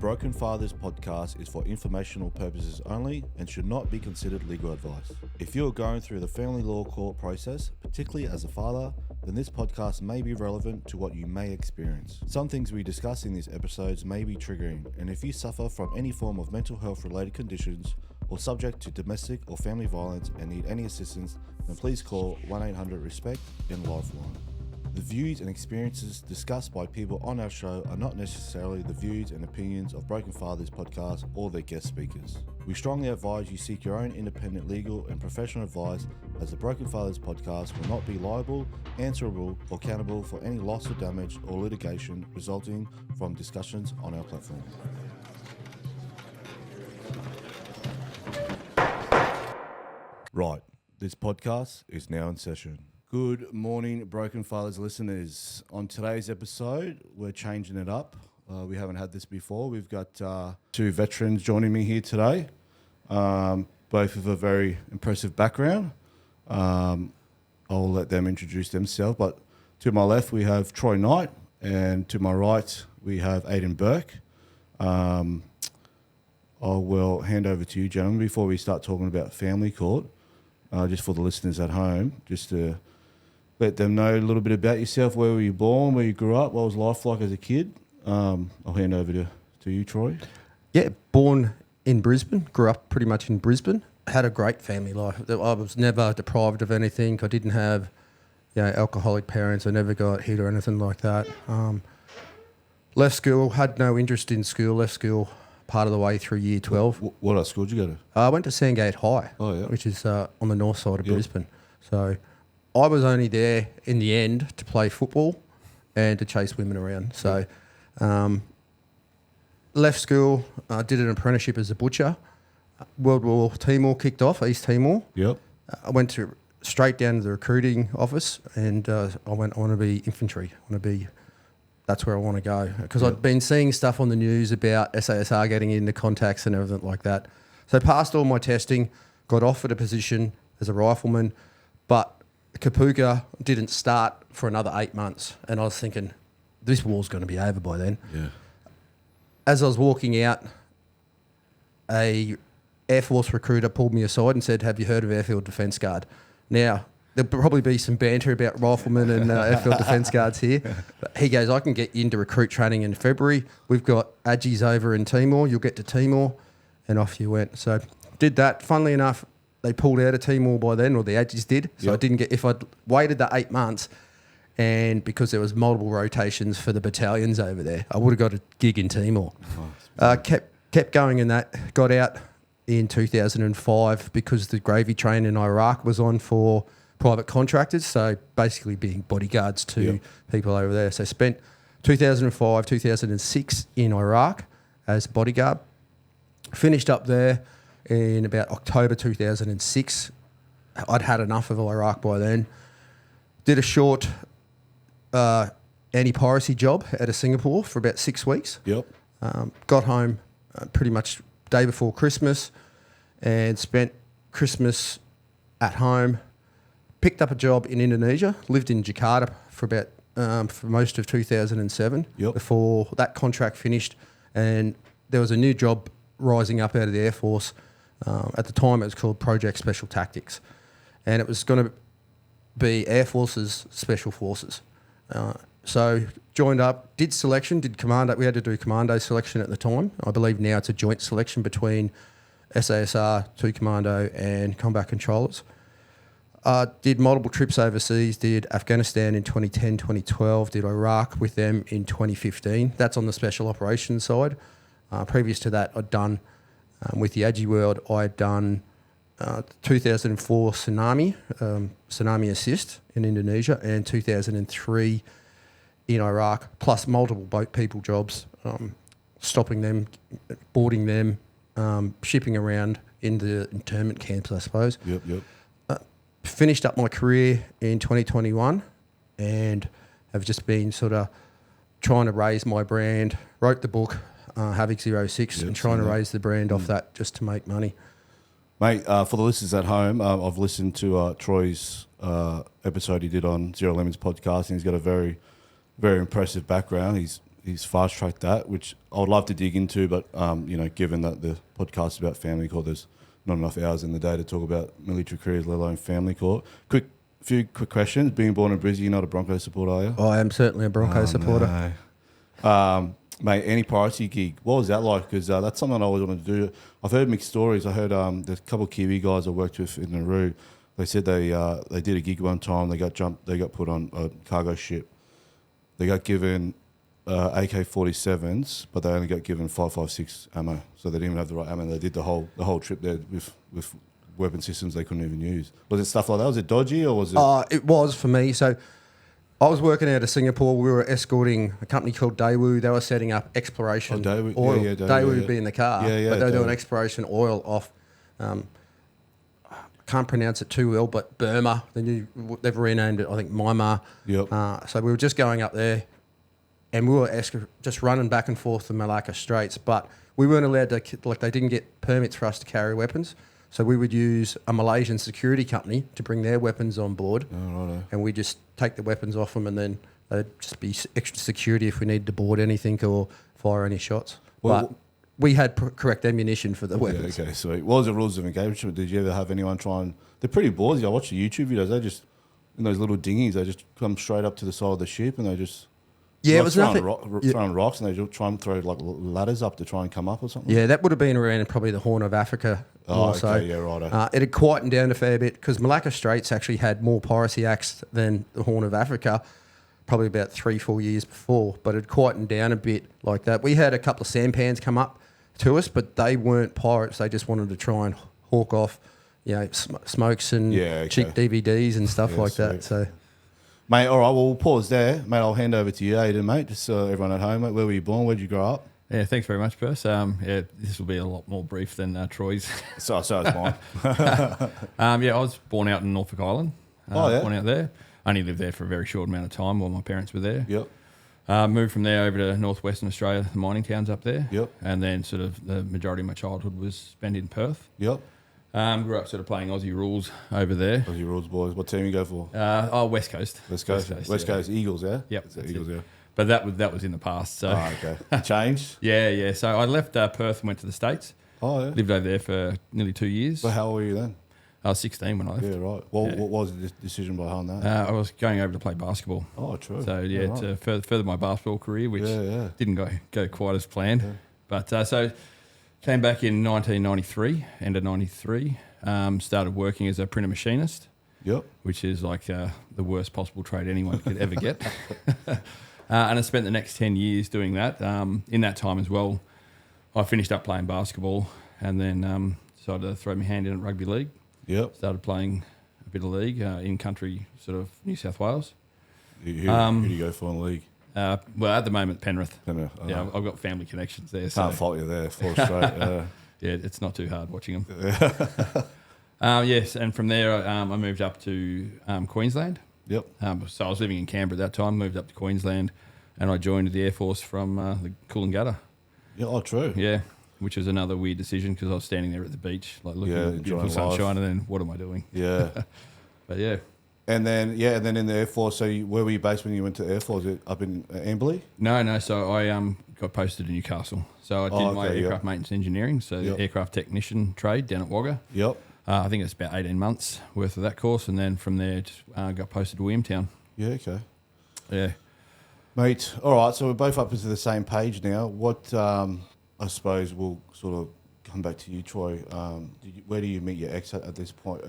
Broken Fathers podcast is for informational purposes only and should not be considered legal advice. If you are going through the family law court process, particularly as a father, then this podcast may be relevant to what you may experience. Some things we discuss in these episodes may be triggering, and if you suffer from any form of mental health related conditions or subject to domestic or family violence and need any assistance, then please call 1-800-RESPECT and Lifeline. The views and experiences discussed by people on our show are not necessarily the views and opinions of Broken Fathers podcast or their guest speakers. We strongly advise you seek your own independent legal and professional advice, as the Broken Fathers podcast will not be liable, answerable, or accountable for any loss or damage or litigation resulting from discussions on our platform. Right, this podcast is now in session. Good morning, Broken Fathers listeners. On today's episode, we're changing it up. We haven't had this before. We've got two veterans joining me here today, both with a very impressive background. I'll let them introduce themselves. But to my left, we have Troy Knight, and to my right, we have Aidan Bourke. I will hand over to you, gentlemen, before we start talking about family court, just for the listeners at home, just to let them know a little bit about yourself. Where were you born? Where you grew up? What was life like as a kid? I'll hand over to you, Troy. Yeah, born in Brisbane. Grew up pretty much in Brisbane. Had a great family life. I was never deprived of anything. I didn't have, alcoholic parents. I never got hit or anything like that. Left school. Had no interest in school. Left school part of the way through year 12. What school did you go to? I went to Sandgate High, which is on the north side of Brisbane. So I was only there in the end to play football and to chase women around. So left school, did an apprenticeship as a butcher. World War Timor kicked off, East Timor. Yep. I went straight down to the recruiting office and I want to be infantry. That's where I want to go. Because I'd been seeing stuff on the news about SASR getting into contacts and everything like that. So passed all my testing, got offered a position as a rifleman, but Kapuka didn't start for another 8 months, and I was thinking, this war's going to be over by then. Yeah. As I was walking out, a Air Force recruiter pulled me aside and said, "Have you heard of Airfield Defence Guard?" Now, there'll probably be some banter about riflemen and Airfield Defence Guards here. But he goes, "I can get you into recruit training in February. We've got Aggies over in Timor. You'll get to Timor," and off you went. So did that. Funnily enough, they pulled out of Timor by then, or the Aggies did. So I didn't get, if I'd waited the 8 months, and because there was multiple rotations for the battalions over there, I would have got a gig in Timor. Kept going in that, got out in 2005 because the gravy train in Iraq was on for private contractors, so basically being bodyguards to people over there. So spent 2005, 2006 in Iraq as bodyguard. Finished up there in about October 2006. I'd had enough of Iraq by then. Did a short anti-piracy job out of Singapore for about 6 weeks. Yep. Got home pretty much day before Christmas and spent Christmas at home. Picked up a job in Indonesia. Lived in Jakarta for about for most of 2007 before that contract finished. And there was a new job rising up out of the Air Force. At the time, it was called Project Special Tactics, and it was going to be Air Force's Special Forces. So joined up, did selection, did commando. We had to do commando selection at the time. I believe now it's a joint selection between SASR, 2 Commando, and combat controllers. Did multiple trips overseas, did Afghanistan in 2010, 2012, did Iraq with them in 2015. That's on the special operations side. Previous to that, I'd done, with the Aggie World, I'd done 2004 tsunami assist in Indonesia, and 2003 in Iraq, plus multiple boat people jobs, stopping them, boarding them, shipping around in the internment camps, I suppose. Yep. Finished up my career in 2021 and have just been sort of trying to raise my brand. Wrote the book, Havoc 06, and trying to raise the brand off that just to make money. Mate, for the listeners at home, I've listened to Troy's episode he did on Zero Lemons podcast, and he's got a very, very impressive background. He's he's fast tracked that, which I would love to dig into, but given that the podcast is about family court, there's not enough hours in the day to talk about military careers, let alone family court. Few quick questions. Being born in Brisbane, you're not a Broncos supporter, are you? I am certainly a Broncos supporter. No. Mate, anti-piracy gig, what was that like? Because that's something I always wanted to do. I've heard mixed stories. I heard there's a couple of Kiwi guys I worked with in Nauru. They said they did a gig one time. They got put on a cargo ship. They got given AK-47s, but they only got given 5.56 ammo. So they didn't even have the right ammo. They did the whole trip there with weapon systems they couldn't even use. Was it stuff like that? Was it dodgy or was it? It was for me. So I was working out of Singapore. We were escorting a company called Daewoo. They were setting up exploration oil. Daewoo would be in the car, but they were doing exploration oil off. Can't pronounce it too well, but Burma. They've renamed it, I think, Myanmar. Yep. So we were just going up there, and we were just running back and forth the Malacca Straits, but we weren't allowed to. They didn't get permits for us to carry weapons. So we would use a Malaysian security company to bring their weapons on board, and we just take the weapons off them, and then they'd just be extra security if we needed to board anything or fire any shots. But we had correct ammunition for the weapons. Okay, sweet. What was the rules of engagement? Did you ever have anyone try and... They're pretty ballsy. I watch the YouTube videos. They just, in those little dinghies, they just come straight up to the side of the ship and they just... Yeah, it was nothing. Throwing rocks, and they just try and throw like ladders up to try and come up or something. Yeah, that would have been around probably the Horn of Africa. Okay, yeah, right. It had quietened down a fair bit because Malacca Straits actually had more piracy acts than the Horn of Africa, probably about 3-4 years before. But it had quietened down a bit like that. We had a couple of sampans come up to us, but they weren't pirates. They just wanted to try and hawk off, smokes and cheap DVDs and stuff like that. So. Mate, all right, well, we'll pause there. Mate, I'll hand over to you, Aidan, mate, just so everyone at home, mate. Where were you born? Where did you grow up? Yeah, thanks very much, Perce. This will be a lot more brief than Troy's. So it's fine. I was born out in Norfolk Island. Born out there. Only lived there for a very short amount of time while my parents were there. Yep. Moved from there over to northwestern Australia, the mining towns up there. Yep. And then sort of the majority of my childhood was spent in Perth. Yep. Grew up sort of playing Aussie rules over there. Aussie rules, boys. What team you go for? West Coast. West Coast Eagles, yeah? Yep. Eagles, yeah. But that was in the past. So. Okay. Changed? Yeah. So I left Perth and went to the States. Oh, yeah. Lived over there for nearly 2 years. So how old were you then? I was 16 when I left. Yeah, right. What was the decision behind that? I was going over to play basketball. Oh, true. So, to further my basketball career, which didn't go quite as planned. Yeah. But so came back in 1993, end of 93, started working as a printer machinist. Yep. Which is like the worst possible trade anyone could ever get. And I spent the next 10 years doing that. In that time as well, I finished up playing basketball and then decided to throw my hand in at rugby league. Yep. Started playing a bit of league in country, sort of New South Wales. Who do you go for in the league? Well, at the moment, Penrith. Yeah, I've got family connections there. Can't fault you there. 4 straight. Yeah, it's not too hard watching them. Yes, and from there I moved up to Queensland. Yep. So I was living in Canberra at that time, moved up to Queensland, and I joined the Airforce from the Coolangatta. Yeah, oh, true. Yeah, which was another weird decision because I was standing there at the beach, like looking at the beautiful sunshine, and then what am I doing? Yeah. But yeah. And then in the Air Force, so where were you based when you went to Air Force? Up in Amberley? No. So I got posted to Newcastle. So I did my aircraft maintenance engineering, so the aircraft technician trade down at Wagga. Yep. I think it's about 18 months worth of that course, and then from there just got posted to Williamtown. Yeah, okay. Yeah. Mate, all right, so we're both up to the same page now. What, I suppose we'll sort of come back to you, Troy. Where do you meet your ex at this point?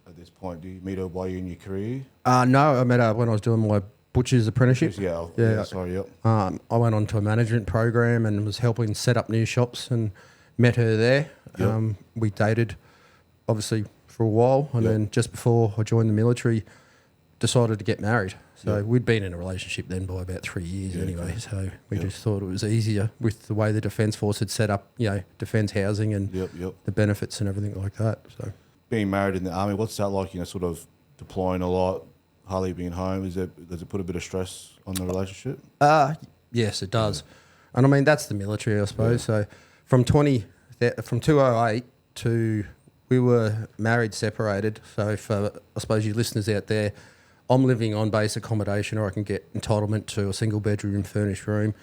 At this point, do you meet her while you're in your career? No, I met her when I was doing my butcher's apprenticeship. Yeah. Sorry, yep. I went on to a management program and was helping set up new shops and met her there. Yep. We dated, obviously, for a while, and then just before I joined the military, decided to get married. So we'd been in a relationship then by about 3 years anyway. Okay. So we just thought it was easier with the way the Defence Force had set up, defence housing and the benefits and everything like that. So being married in the army, what's that like? Sort of deploying a lot, hardly being home. Does it put a bit of stress on the relationship? Yes, it does. Yeah. And I mean that's the military, I suppose. Yeah. So from 2008 to we were married, separated. So for I suppose you listeners out there, I'm living on base accommodation, or I can get entitlement to a single bedroom furnished room,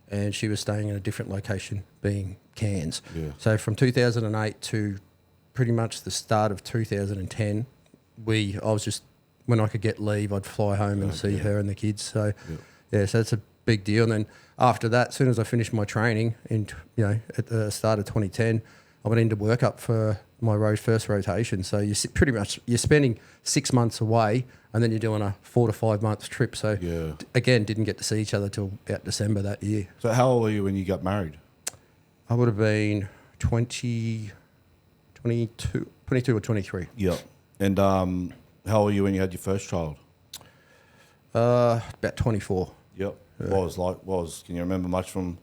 and she was staying in a different location, being Cairns. Yeah. So from 2008 to pretty much the start of 2010, I was just, when I could get leave, I'd fly home and see her and the kids. So, so it's a big deal. And then after that, as soon as I finished my training at the start of 2010, I went into work up for my first rotation. So you're spending 6 months away, and then you're doing a 4 to 5 months trip. So again, didn't get to see each other till about December that year. So how old were you when you got married? I would have been 22 or 23. Yeah. And how old were you when you had your first child? About 24. Yep. Can you remember much from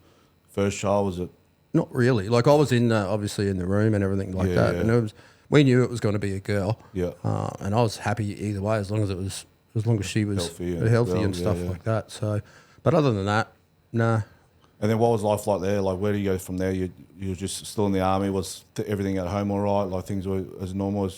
first child? Was it? Not really. Like I was obviously in the room and everything like that, and we knew it was going to be a girl. Yeah. And I was happy either way as long as she was healthy and stuff like that. So, but other than that, nah. And then what was life like there? Like where do you go from there? You were just still in the army. Was everything at home all right? Like things were as normal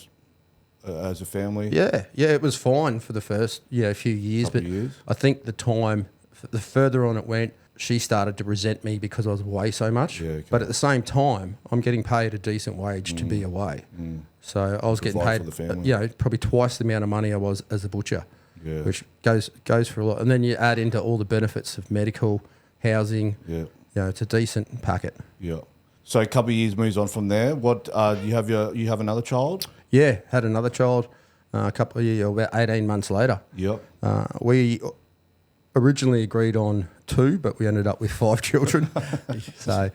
as a family? Yeah, it was fine for the first few years. Couple of years. I think the further on it went, she started to resent me because I was away so much. Yeah, okay. But at the same time, I'm getting paid a decent wage to be away. So I was getting paid, probably twice the amount of money I was as a butcher, which goes for a lot. And then you add into all the benefits of medical, housing. Yeah, it's a decent packet. Yeah. So a couple of years moves on from there. What you have another child? Yeah, had another child a couple of years, about 18 months later. Yep. We originally agreed on 2, but we ended up with 5 children. So,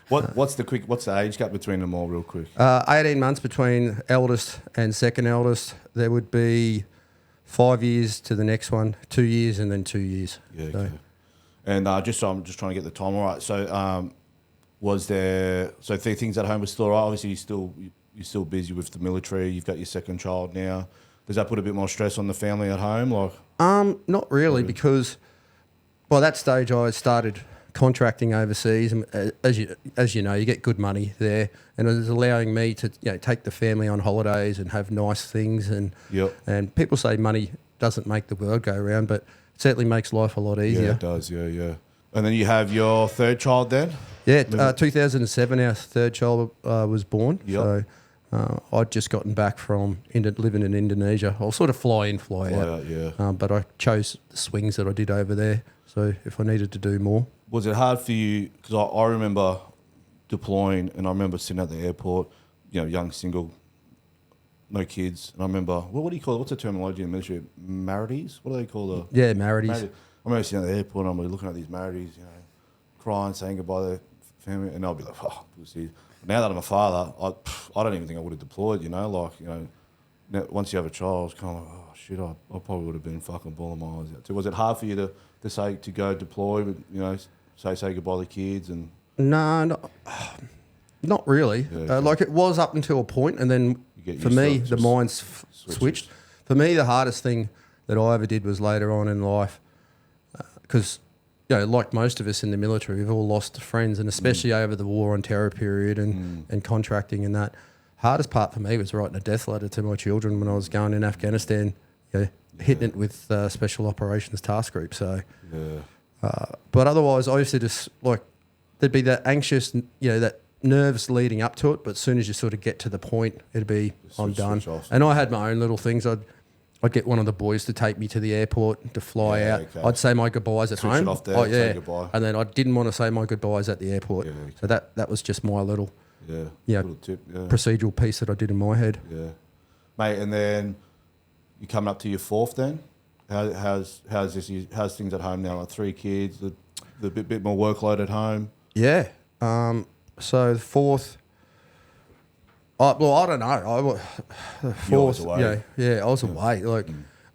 what's the age gap between them all, real quick? 18 months between eldest and second eldest. There would be 5 years to the next one, 2 years, and then 2 years. Yeah. Okay. And I'm just trying to get the time all right. So, was there things at home were still all right? Obviously, you're still busy with the military. You've got your second child now. Does that put a bit more stress on the family at home? Not really, because by that stage I started contracting overseas, and as you know, you get good money there, and it was allowing me to take the family on holidays and have nice things. And people say money doesn't make the world go round, but it certainly makes life a lot easier. Yeah, it does. Yeah. And then you have your third child then? Yeah, 2007 our third child was born. Yep. So I'd just gotten back from living in Indonesia. I'll sort of fly in, fly out. But I chose the swings that I did over there. So if I needed to do more. Was it hard for you? Because I remember deploying, and I remember sitting at the airport, young, single, no kids. And I remember, what do you call it? What's the terminology in the military? Marities? What do they call the... Yeah, marities. I remember sitting at the airport and I'm looking at these marities, crying, saying goodbye to their family. And I'll be like, pussy. Now that I'm a father, I don't even think I would have deployed, once you have a child, it's kind of like, oh, shit, I probably would have been fucking bawling my eyes out. So was it hard for you to say, to go deploy, but, say goodbye to the kids? And No, not really. Yeah, okay. Like it was up until a point, and then for me, the mind's switched. For me, the hardest thing that I ever did was later on in life, because like most of us in the military, we've all lost friends, and especially over the war on terror period and contracting and that. Hardest part for me was writing a death letter to my children when I was going in Afghanistan, hitting it with Special Operations Task Group. So, but otherwise, I used to just there'd be that anxious, that nerves leading up to it. But as soon as you sort of get to the point, it'd be I'm done. And I had my own little things. I'd get one of the boys to take me to the airport to fly out. Okay. I'd say my goodbyes at home. It off there, say goodbye. And then I didn't want to say my goodbyes at the airport. So that was just my little little tip, procedural piece that I did in my head. Yeah, mate. And then you coming up to your fourth. Then how's things at home now? Like 3 kids, the bit more workload at home. Yeah. So the fourth. I don't know. The fourth. I was away.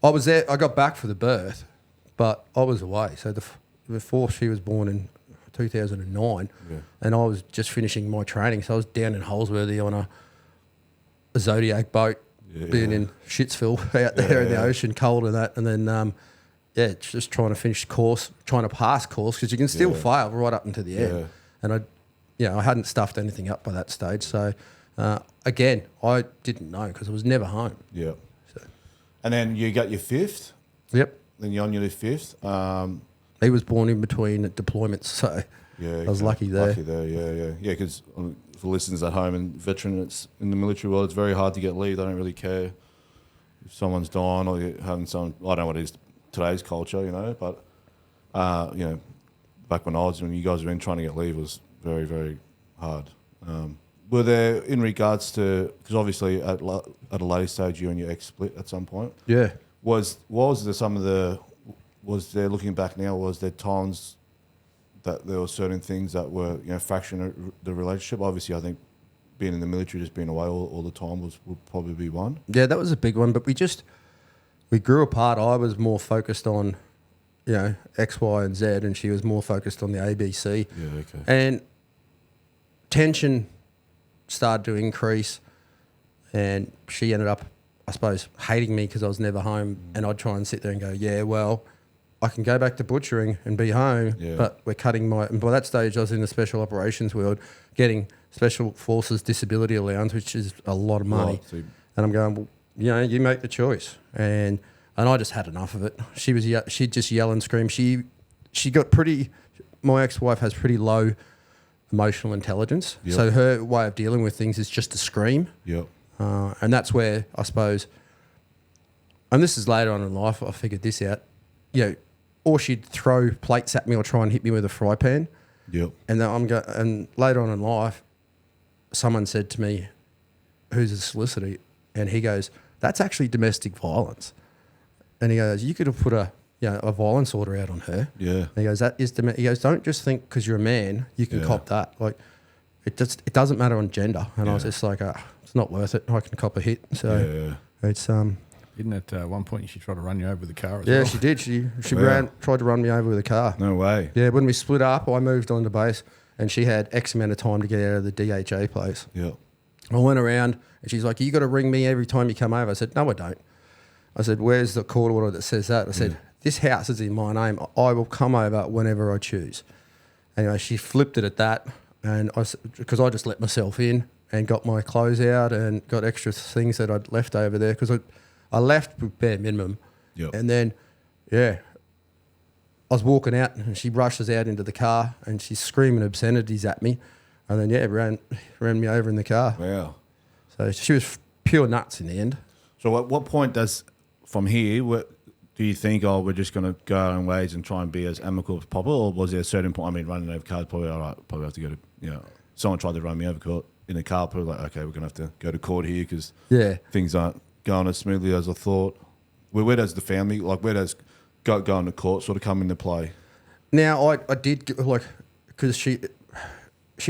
I was there. I got back for the birth, but I was away. So the fourth, she was born in 2009, and I was just finishing my training. So I was down in Holsworthy on a Zodiac boat, being in Shitsville out there in the ocean, cold and that, and then just trying to finish course, trying to pass course, because you can still fail right up into the end. And I hadn't stuffed anything up by that stage. So again, I didn't know because I was never home. Yeah. So. And then you got your 5th. Yep. Then you're on your 5th. He was born in between deployments, so Yeah, I was lucky there. Lucky there, yeah. Because for listeners at home and veterans in the military world, it's very hard to get leave. They don't really care if someone's dying or you're having someone. I don't know what it is today's culture, but back when you guys were in trying to get leave was very, very hard. Were there, in regards to, because obviously at a later stage you and your ex split at some point. Yeah. Was there, looking back now, was there times that there were certain things that were, fracturing the relationship? Obviously, I think being in the military, just being away all the time would probably be one. Yeah, that was a big one, but we grew apart. I was more focused on, X, Y, and Z, and she was more focused on the ABC. Yeah, okay. And tension started to increase, and she ended up, I suppose, hating me because I was never home, and I'd try and sit there and go, yeah, well, I can go back to butchering and be home, but we're cutting and by that stage I was in the special operations world, getting Special Forces disability allowance, which is a lot of money. Right, and I'm going, well, you make the choice. And I just had enough of it. She'd just yell and scream. She got my ex-wife has pretty low emotional intelligence. Yep. So her way of dealing with things is just to scream. Yep. And that's where, I suppose, and this is later on in life, I figured this out, or she'd throw plates at me or try and hit me with a fry pan. Yep. And then and later on in life, someone said to me, who's a solicitor, and he goes, that's actually domestic violence. And he goes, you could have put a violence order out on her. Yeah. And he goes, he goes, don't just think because you're a man you can cop that. Like, it doesn't matter on gender. And I was just like, it's not worth it. I can cop a hit. So it's Didn't at one point she tried to run you over with the car as well? Yeah, she did. She tried to run me over with a car. No way. Yeah, when we split up, I moved on to base, and she had X amount of time to get out of the DHA place. Yeah. I went around, and she's like, you got to ring me every time you come over. I said, no, I don't. I said, where's the court order that says that? I said, this house is in my name. I will come over whenever I choose. Anyway, she flipped it at that, and because I just let myself in and got my clothes out and got extra things that I'd left over there, because I left with bare minimum. Yep. And then, I was walking out, and she rushes out into the car, and she's screaming obscenities at me, and then ran me over in the car. Wow. So she was pure nuts in the end. So at what point from here, do you think, we're just going to go our own ways and try and be as amicable as possible, or was there a certain point? I mean, running over cars, probably all right. Probably have to go to someone tried to run me over in a car. Probably like, okay, we're going to have to go to court here because things aren't going as smoothly as I thought. Where does the family, where does going to court sort of come into play? Now I did because she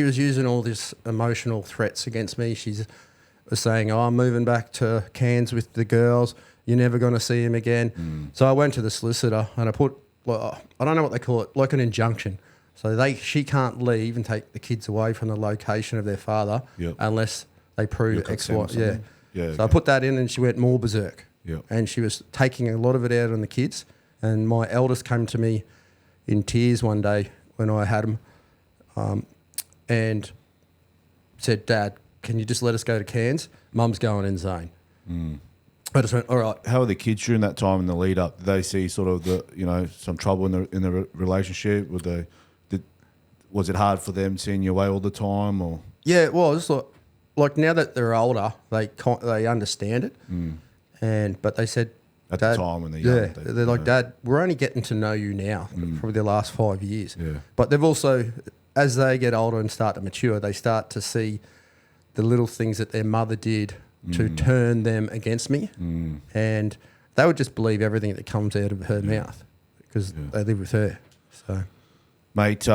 was using all this emotional threats against me. She was saying, I'm moving back to Cairns with the girls. You're never going to see him again. So I went to the solicitor and I put, I don't know what they call it, like an injunction. So she can't leave and take the kids away from the location of their father unless they prove X, Y. Yeah. Yeah. So I put that in, and she went more berserk. Yep. And she was taking a lot of it out on the kids. And my eldest came to me in tears one day when I had him, and said, Dad, can you just let us go to Cairns? Mum's going insane. I just went, all right. How are the kids during that time in the lead up? Did they see sort of some trouble in the relationship? Was it hard for them seeing you away all the time, or? Yeah, it was. Like now that they're older, they understand it, but they said at the time when they're young, they're like, Dad, we're only getting to know you now, probably the last 5 years. Yeah. But they've also, as they get older and start to mature, they start to see the little things that their mother did to turn them against me, and they would just believe everything that comes out of her mouth because they live with her. So, mate,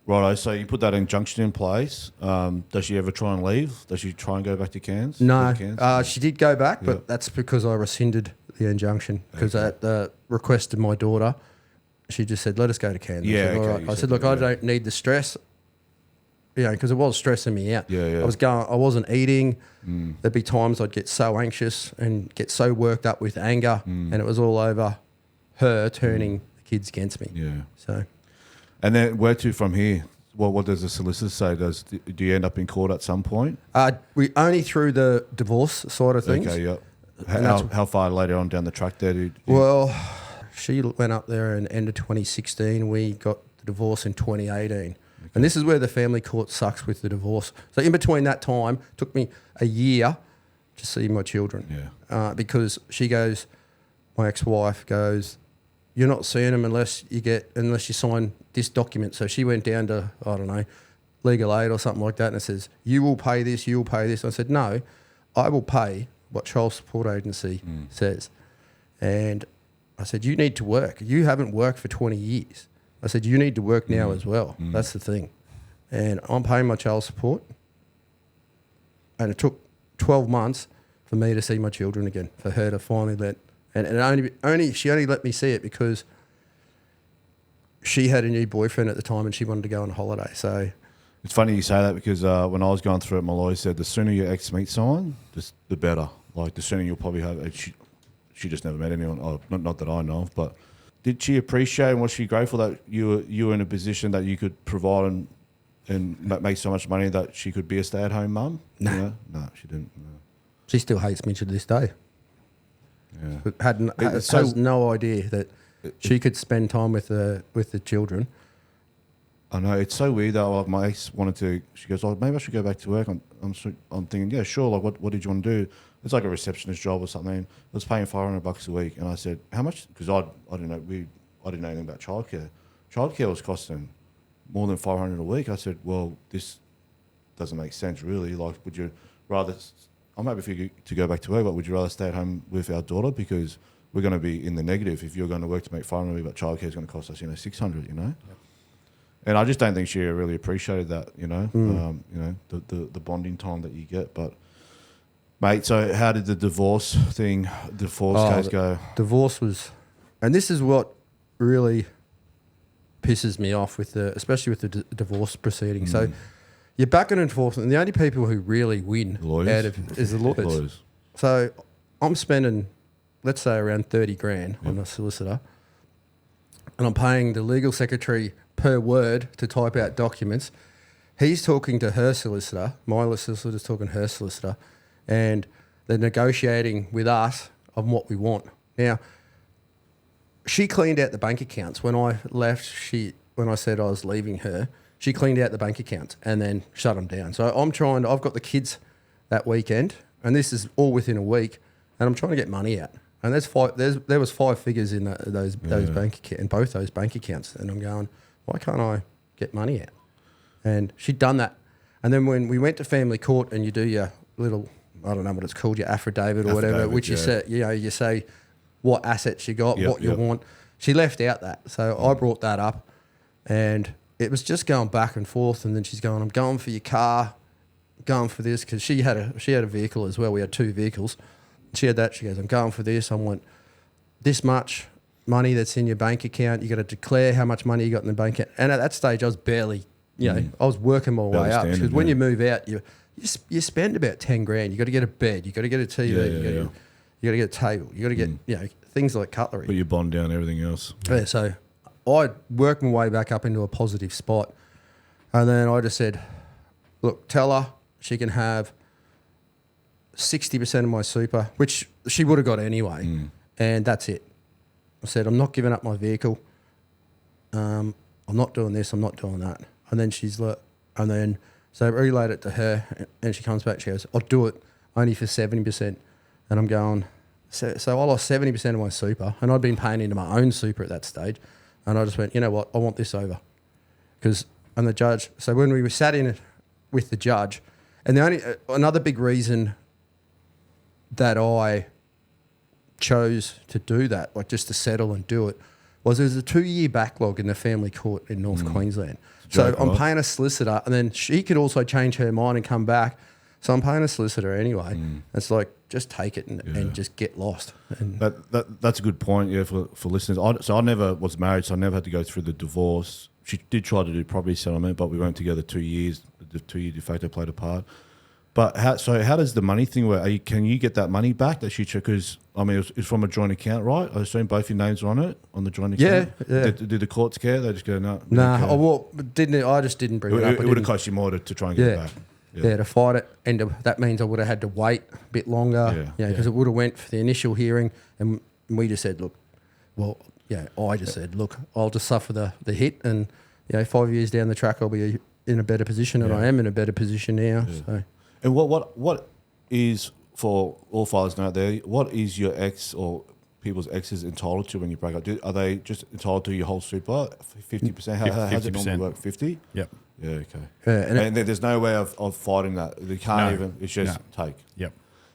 righto. So you put that injunction in place. Does she ever try and leave? Does she try and go back to Cairns? No, she did go back, but that's because I rescinded the injunction because at the request of my daughter, she just said, let us go to Cairns. I said, look, I don't need the stress, because it was stressing me out. I wasn't eating. There'd be times I'd get so anxious and get so worked up with anger, and it was all over her turning the kids against me. Yeah. So. And then where to from here? What does the solicitor say? Do you end up in court at some point? We only through the divorce side of things. Okay, yeah. How far later on down the track there? Well, she went up there in end of 2016. We got the divorce in 2018. And this is where the family court sucks with the divorce. So in between that time, took me a year to see my children. Yeah. Because she goes, my ex-wife goes, you're not seeing them unless you sign this document. So she went down to, I don't know, legal aid or something like that, and it says, you will pay this, you will pay this. I said, no, I will pay what Child Support Agency says. And I said, you need to work. You haven't worked for 20 years. I said, you need to work now as well. That's the thing. And I'm paying my child support. And it took 12 months for me to see my children again, for her to finally let... And she only let me see it because she had a new boyfriend at the time and she wanted to go on holiday. So... It's funny you say that because when I was going through it, my lawyer said the sooner your ex meets someone, the better. Like the sooner you'll probably have. She just never met anyone. Oh, not that I know of, but did she appreciate and was she grateful that you were in a position that you could provide and make so much money that she could be a stay-at-home mum? No, you know? No, she didn't. No. She still hates me to this day. Yeah, has no idea that she could spend time with the children. I know, it's so weird though. Like my ex wanted to, she goes, oh, maybe I should go back to work. I'm thinking, yeah, sure. Like, what did you want to do? It's like a receptionist job or something. I was paying $500 a week. And I said, how much? Because I didn't know, I didn't know anything about childcare. Childcare was costing more than $500 a week. I said, well, this doesn't make sense really. Like, would you rather, I'm happy for you to go back to work, but would you rather stay at home with our daughter? Because we're going to be in the negative if you're going to work to make $500 a week, but childcare is going to cost us, $600, Yep. And I just don't think she really appreciated that, the bonding time that you get. But, mate, so how did the divorce case go? Divorce was, and this is what really pisses me off especially with the divorce proceeding. So you're back and forth, and the only people who really win out of is the lawyers. So I'm spending, let's say, around 30 grand on a solicitor, and I'm paying the legal secretary per word to type out documents. He's talking to her solicitor, my solicitor's talking to her solicitor, and they're negotiating with us on what we want. Now, she cleaned out the bank accounts. When I left, when I said I was leaving her, she cleaned out the bank accounts and then shut them down. So I've got the kids that weekend, and this is all within a week, and I'm trying to get money out. And there was 5 figures in those bank accounts, in both those bank accounts, and I'm going, why can't I get money out? And she'd done that. And then when we went to family court and you do your little, I don't know what it's called, your affidavit or whatever, which you say what assets you got, what you want. She left out that. So I brought that up and it was just going back and forth. And then she's going, I'm going for your car, going for this, because she had a vehicle as well. We had 2 vehicles. She had that. She goes, I'm going for this. I want this much money that's in your bank account. You got to declare how much money you got in the bank account. And at that stage, I was barely, I was working my way up. Because when you move out, you spend about 10 grand. You got to get a bed. You got to get a TV. You got to get a table. You got to get things like cutlery. But you bond down everything else. Yeah. So I worked my way back up into a positive spot, and then I just said, look, tell her she can have 60% of my super, which she would have got anyway, and that's it. I said, I'm not giving up my vehicle. I'm not doing this. I'm not doing that. And then she's like, so I relayed it to her, and she comes back. She goes, I'll do it only for 70%. And I'm going, so I lost 70% of my super, and I'd been paying into my own super at that stage. And I just went, you know what? I want this over. And the judge, so when we were sat in it with the judge, and another big reason that I chose to do that, like just to settle and do it, was there's a 2-year backlog in the family court in North Queensland. So I'm paying a solicitor, and then she could also change her mind and come back. So I'm paying a solicitor anyway. It's like, just take it and just get lost. And that's a good point, for listeners. So I never was married, so I never had to go through the divorce. She did try to do property settlement, but we weren't together 2 years. The 2-year de facto played a part. But how does the money thing work? Can you get that money back that she took? Because, I mean, it's from a joint account, right? I assume both your names are on it, on the joint account? Yeah. Did the courts care? They just go, no. I just didn't bring it up. It would have cost you more to try and get it back. Yeah, to fight it. And that means I would have had to wait a bit longer, because it would have went for the initial hearing. And we just said, I just said, look, I'll just suffer the hit and 5 years down the track, I'll be in a better position, and I am in a better position now. Yeah. So, And what is, for all fathers out there, what is your ex or people's exes entitled to when you break up? Are they just entitled to your whole super, 50%? How does it normally work? 50? Yep. Yeah, okay. yeah, And there's no way of fighting that. They can't even. It's just take. Yep.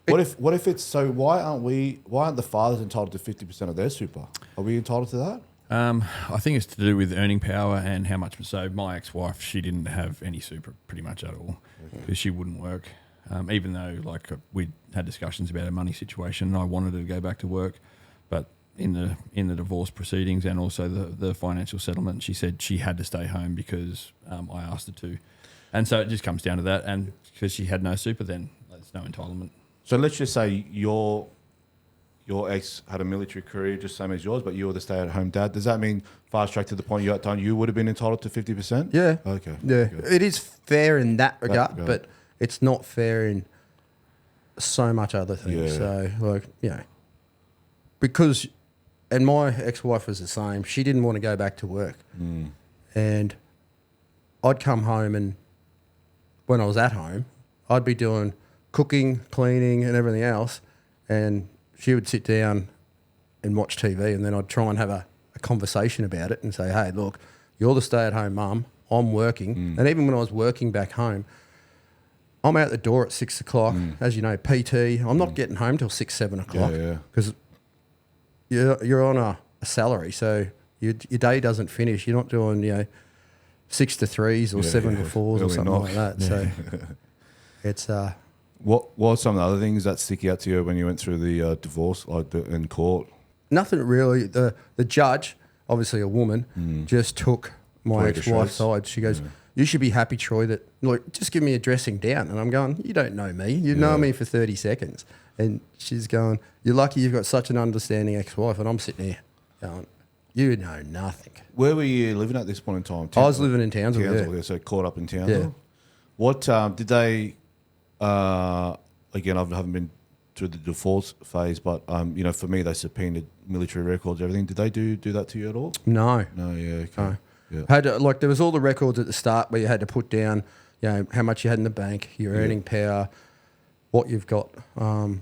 What if it's so? Why aren't the fathers entitled to 50% of their super? Are we entitled to that? I think it's to do with earning power and how much. So my ex-wife, she didn't have any super pretty much at all because she wouldn't work. Even though we had discussions about her money situation, and I wanted her to go back to work, but in the divorce proceedings and also the financial settlement, she said she had to stay home because I asked her to, and so it just comes down to that. And because she had no super, then there's no entitlement. So let's just say your ex had a military career just same as yours, but you were the stay-at-home dad. Does that mean fast track to the point you got done, you would have been entitled to 50%? yeah. Okay. Yeah. Okay. It is fair in that regard, regard. but it's not fair in so much other things. Yeah. So, because, and my ex-wife was the same. She didn't want to go back to work. And I'd come home, and when I was at home, I'd be doing cooking, cleaning and everything else, and she would sit down and watch TV, and then I'd try and have a conversation about it and say, hey, look, you're the stay-at-home mum, I'm working. And even when I was working back home, I'm out the door at 6 o'clock. As you know, PT, I'm not getting home till 6, 7 o'clock because you're on a salary, so your day doesn't finish. You're not doing 6 to 3s or 7 to 4s or something like that. So it's What are some of the other things that stick out to you when you went through the divorce, in court? nothing really. The judge, obviously a woman, just took my ex-wife's side. She goes, you should be happy, Troy, that just give me a dressing down. And I'm going, you don't know me. You've known me for 30 seconds. And she's going, you're lucky you've got such an understanding ex-wife. And I'm sitting there going, you know nothing. Where were you living at this point in time? I was living in Townsville. Yeah. So caught up in Townsville. Yeah. What did they? Again, I haven't been through the divorce phase, but for me, they subpoenaed military records, everything. Did they do that to you at all? No. No. Yeah. Okay. No. Yeah. Had to, there was all the records at the start where you had to put down, how much you had in the bank, your earning power, what you've got, owning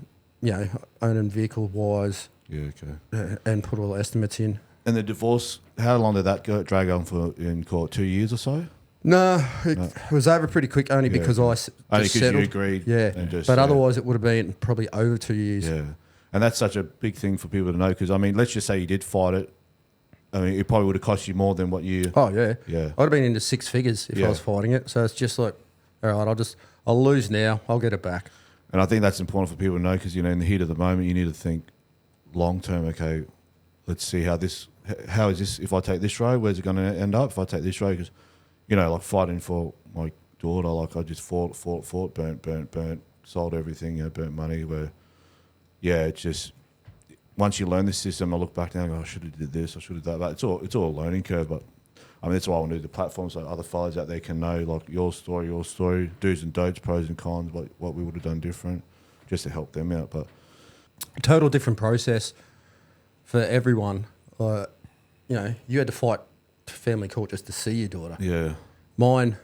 vehicle wise. Yeah. Okay. And put all the estimates in. And the divorce, how long did that drag on for in court? 2 years or so? No, it was over pretty quick only because I just only because settled. you agreed. Yeah, but otherwise it would have been probably over 2 years. Yeah, and that's such a big thing for people to know because, let's just say you did fight it. It probably would have cost you more than what you... Oh, yeah. Yeah. I'd have been into six figures if I was fighting it. So it's just like, all right, I'll lose now. I'll get it back. And I think that's important for people to know because, in the heat of the moment, you need to think long term, okay, let's see how is this, if I take this road, where's it going to end up? If I take this road, because, fighting for my daughter, I just fought, burnt, sold everything, burnt money, it's just... Once you learn this system, I look back now and go, I should have did this, I should have done that. It's all a learning curve, but that's why I want to do the platform so other fellas out there can know your story, do's and don'ts, pros and cons, what we would have done different, just to help them out. But a total different process for everyone. You had to fight family court just to see your daughter. yeah, Mine,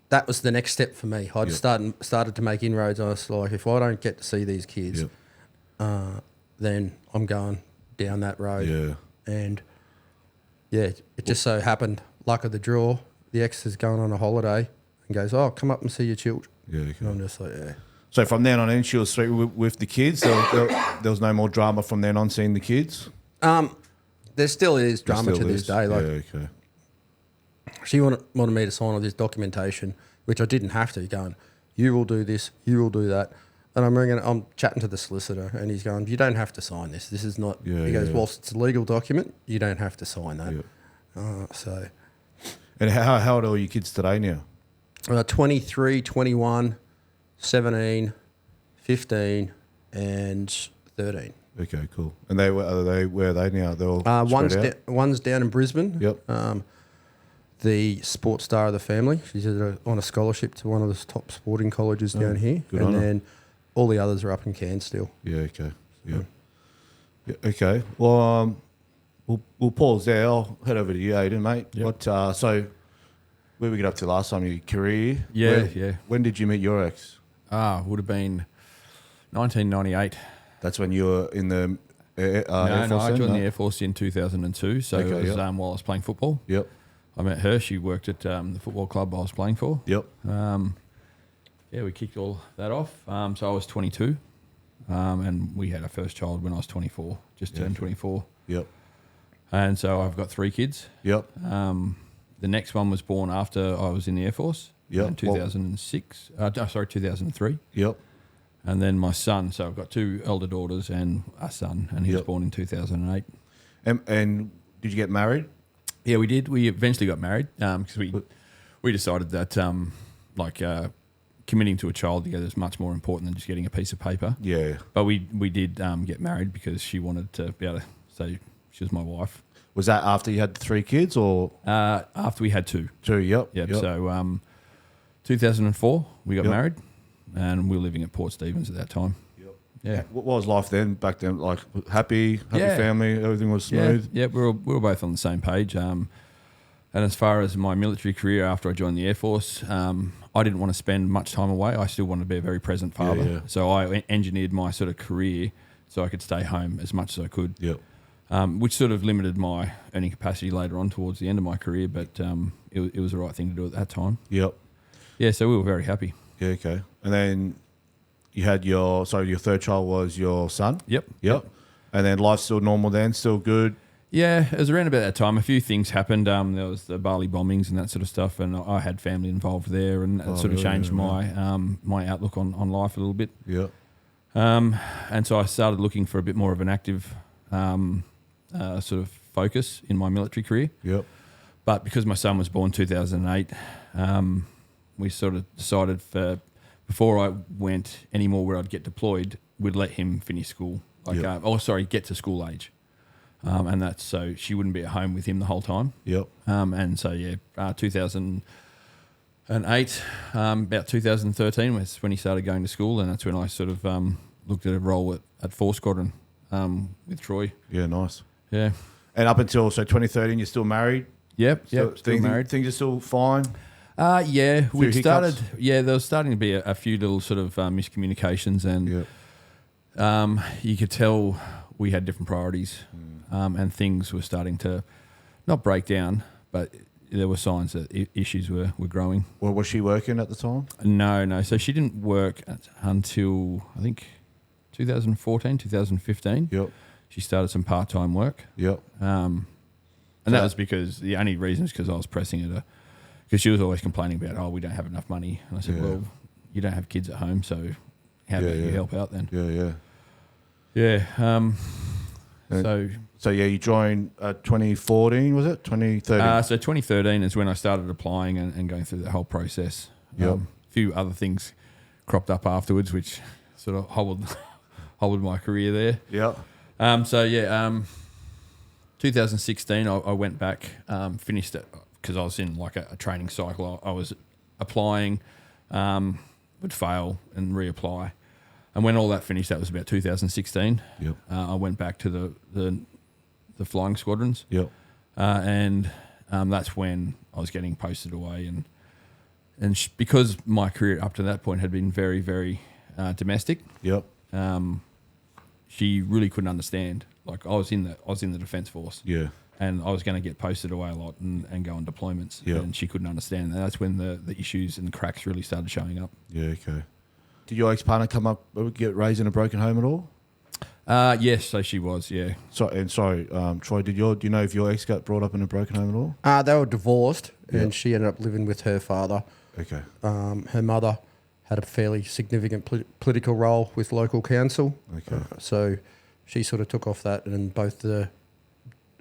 that was the next step for me. I'd started to make inroads. I was like, if I don't get to see these kids, then I'm going down that road. yeah. And it just so happened, luck of the draw, the ex is going on a holiday and goes, oh, come up and see your children. Yeah, okay. And I'm just like, So from then on in, she was straight with the kids. There was no more drama from then on seeing the kids. There still is drama to this day. Okay. She wanted me to sign all this documentation, which I didn't have to. Going, you will do this, you will do that. And I'm chatting to the solicitor, and he's going, you don't have to sign this. This is not. He goes, whilst it's a legal document, you don't have to sign that. Yeah. And how old are your kids today now? 23, 21, 17, 15, and 13. Okay, cool. And where are they now? They're all one's down in Brisbane. Yep. The sports star of the family. She's on a scholarship to one of the top sporting colleges down here. Good and on her. then all the others are up in Cairns still. Yeah, okay. Yeah. Okay. Well, We'll pause there. I'll head over to you, Aidan, mate. Yep. What, so where we get up to last time, your career? Yeah. When did you meet your ex? Would have been 1998. That's when you were in the Air No, Force I then? joined the Air Force in 2002. So Okay, it was yep. while I was playing football. Yep. I met her. She worked at the football club I was playing for. Yep. We kicked all that off. So I was 22, and we had our first child when I was 24, just turned 24. Yep. And so I've got 3 kids. Yep. The next one was born after I was in the Air Force. Yep. In 2006. 2003. Yep. And then my son. So I've got 2 elder daughters and a son, and he was Yep. born in 2008. And did you get married? Yeah, we did. We eventually got married because we decided that committing to a child together is much more important than just getting a piece of paper. Yeah. But we did get married because she wanted to be able to say she was my wife. Was that after you had 3 kids or? After we had 2. 2, yep. Yep. So 2004 we got Yep. married, and we were living at Port Stephens at that time. Yep. Yeah. What was life then, back then? Like happy Yeah. family, everything was smooth? Yeah, we were both on the same page. And as far as my military career after I joined the Air Force, I didn't want to spend much time away. I still wanted to be a very present father. Yeah. So I engineered my sort of career so I could stay home as much as I could, Yep. which sort of limited my earning capacity later on towards the end of my career. But it was the right thing to do at that time. Yep. Yeah, so we were very happy. Yeah, okay. And then you had your third child was your son? Yep. Yep. And then life still normal then, still good? Yeah, it was around about that time. A few things happened. There was the Bali bombings and that sort of stuff, and I had family involved there, and it sort of really? changed Yeah, my outlook on life a little bit. Yep. And so I started looking for a bit more of an active sort of focus in my military career. Yep. But because my son was born 2008, we sort of decided before I went anymore where I'd get deployed, we'd let him finish school. Get to school age. And that's so she wouldn't be at home with him the whole time. Yep. And so, 2008, about 2013 was when he started going to school, and that's when I sort of looked at a role at 4 Squadron with Troy. Yeah, nice. Yeah. And up until 2013, you're still married? Yep, still married. Things are still fine? Yeah, we Few started. hiccups? Yeah, there was starting to be a few little sort of miscommunications, and you could tell we had different priorities, and things were starting to not break down, but there were signs that issues were growing. Well, was she working at the time? No. So she didn't work until I think 2014, 2015. Yep. She started some part-time work. Yep. And that was because the only reason is because I was pressing her because she was always complaining about, we don't have enough money. And I said, well, you don't have kids at home, so how about you help out then? Yeah. So you joined 2014, was it? 2013? So 2013 is when I started applying and going through the whole process. Yep. A few other things cropped up afterwards, which sort of hobbled my career there. Yep. 2016, I went back, finished it because I was in like a training cycle. I was applying, would fail and reapply. And when all that finished, that was about 2016. Yep. I went back to the flying squadrons. Yep. And that's when I was getting posted away. And because my career up to that point had been very, very domestic, Yep. she really couldn't understand. Like I was in the Defence Force. Yeah. And I was going to get posted away a lot and go on deployments. Yeah. And she couldn't understand. And that's when the issues and the cracks really started showing up. Yeah, okay. Did your ex-partner come up, get raised in a broken home at all? Yes, so she was, yeah. Sorry, Troy, do you know if your ex got brought up in a broken home at all? They were divorced, Yep. and she ended up living with her father. Okay. Her mother had a fairly significant political role with local council. Okay. So she sort of took off that, and both her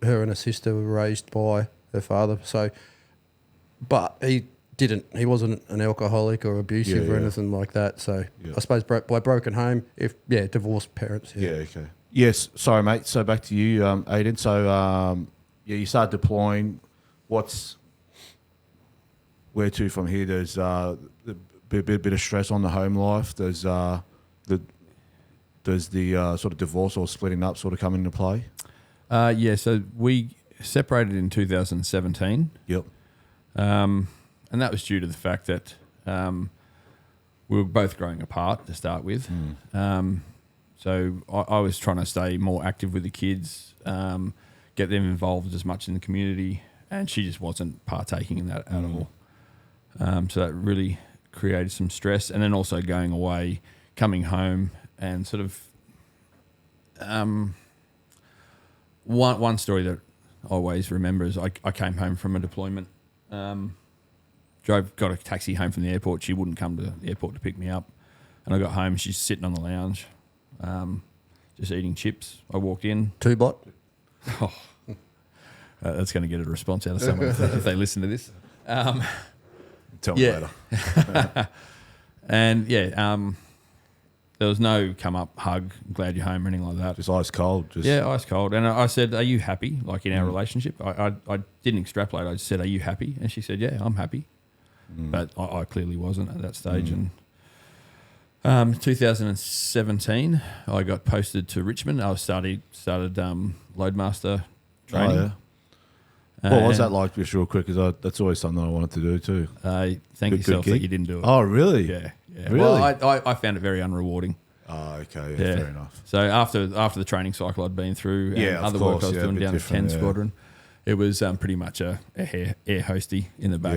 and her sister were raised by her father. So, but he wasn't an alcoholic or abusive or anything like that. So I suppose by broken home, divorced parents. Yeah, okay. Yes, sorry, mate. So back to you, Aidan. So, you start deploying. Where to from here? There's a bit of stress on the home life. There's the sort of divorce or splitting up sort of come into play? So we separated in 2017. Yep. And that was due to the fact that we were both growing apart to start with. So I was trying to stay more active with the kids, get them involved as much in the community, and she just wasn't partaking in that at all. So that really created some stress. And then also going away, coming home, and sort of one story that I always remember is I came home from a deployment, got a taxi home from the airport. She wouldn't come to the airport to pick me up. And I got home, she's sitting on the lounge, just eating chips. I walked in. Two-bot? That's going to get a response out of someone if they listen to this. Tell me later. And there was no come up, hug, glad you're home or anything like that. Just ice cold. Ice cold. And I said, are you happy, like in our relationship? I didn't extrapolate. I just said, are you happy? And she said, yeah, I'm happy. But I clearly wasn't at that stage. And 2017, I got posted to Richmond. I started Loadmaster training. Oh, yeah. What was that like, just real quick? Because that's always something I wanted to do too. Thank yourself that you didn't do it. Oh, really? Yeah. Really? Well, I found it very unrewarding. Oh, okay. Yeah, fair enough. So after the training cycle I'd been through and other work I was doing down at 10 Squadron, it was pretty much a air hosty in the back,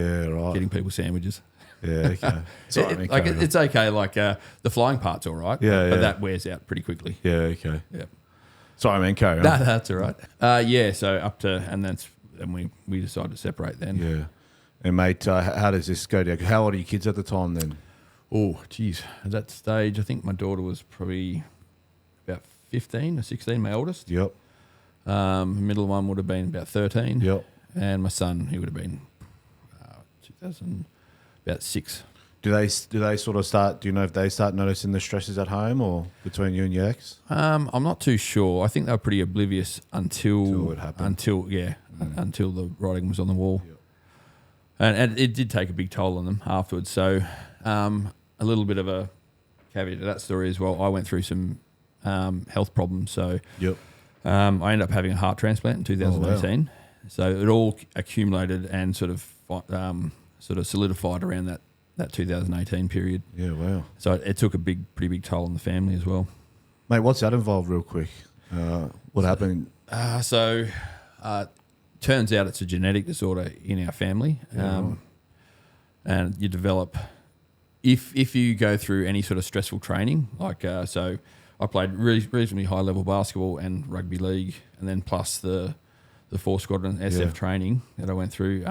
getting people sandwiches. Yeah, okay. It's okay. Like the flying part's all right, but that wears out pretty quickly. Yeah, okay. Yeah. Sorry, man, carry on. No, that's all right. So and we decided to separate then. Yeah. And mate, how does this go down? How old are your kids at the time then? Oh, geez. At that stage, I think my daughter was probably about 15 or 16, my oldest. Yep. Middle one would have been about 13. Yep. And my son, he would have been 2000, about 6. Do they sort of start, do you know if they start noticing the stresses at home or between you and your ex? I'm not too sure. I think they were pretty oblivious until it happened. until the writing was on the wall. Yep. And it did take a big toll on them afterwards. So a little bit of a caveat to that story as well. I went through some health problems. So I ended up having a heart transplant in 2018. Oh, wow. So it all accumulated and sort of solidified around that 2018 period. Yeah, wow. So it took a pretty big toll on the family as well. Mate, what's that involved real quick? What happened? Turns out it's a genetic disorder in our family. And you develop, if you go through any sort of stressful training, so I played reasonably high level basketball and rugby league, and then plus the 4 Squadron SF training that I went through,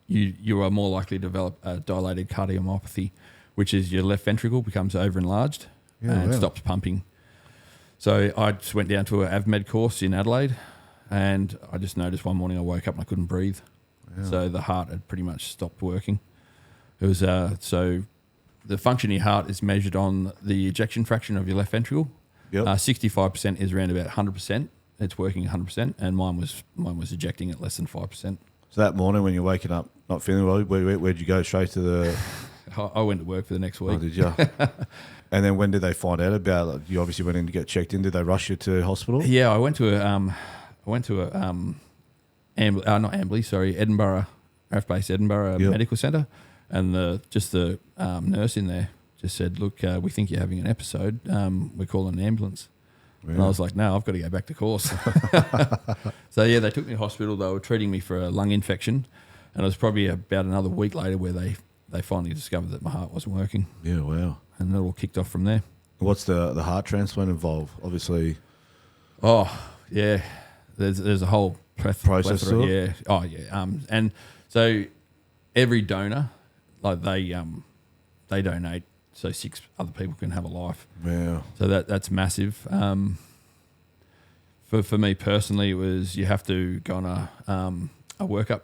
you are more likely to develop a dilated cardiomyopathy, which is your left ventricle becomes over enlarged and stops pumping. So I just went down to an AVMED course in Adelaide, and I just noticed one morning I woke up and I couldn't breathe. Yeah. So the heart had pretty much stopped working. It was so the function of your heart is measured on the ejection fraction of your left ventricle. 65% is around about 100%. It's working 100%, and mine was ejecting at less than 5%. So that morning when you're waking up not feeling well, where'd you go? Straight to the... I went to work for the next week. Oh, did you? And then when did they find out about it? You obviously went in to get checked in. Did they rush you to hospital? Yeah, I went to Edinburgh, RAAF base Edinburgh Medical Centre, and the nurse in there just said, look, we think you're having an episode. We're calling an ambulance. Yeah. And I was like, no, I've got to go back to course. So, yeah, they took me to hospital. They were treating me for a lung infection. And it was probably about another week later where they finally discovered that my heart wasn't working. Yeah, wow. And it all kicked off from there. What's the heart transplant involved? Obviously. Oh, yeah. There's a whole process. Yeah. Oh, yeah. And so every donor, like they donate so 6 other people can have a life. Yeah. So that's massive. For me personally, it was you have to go on a workup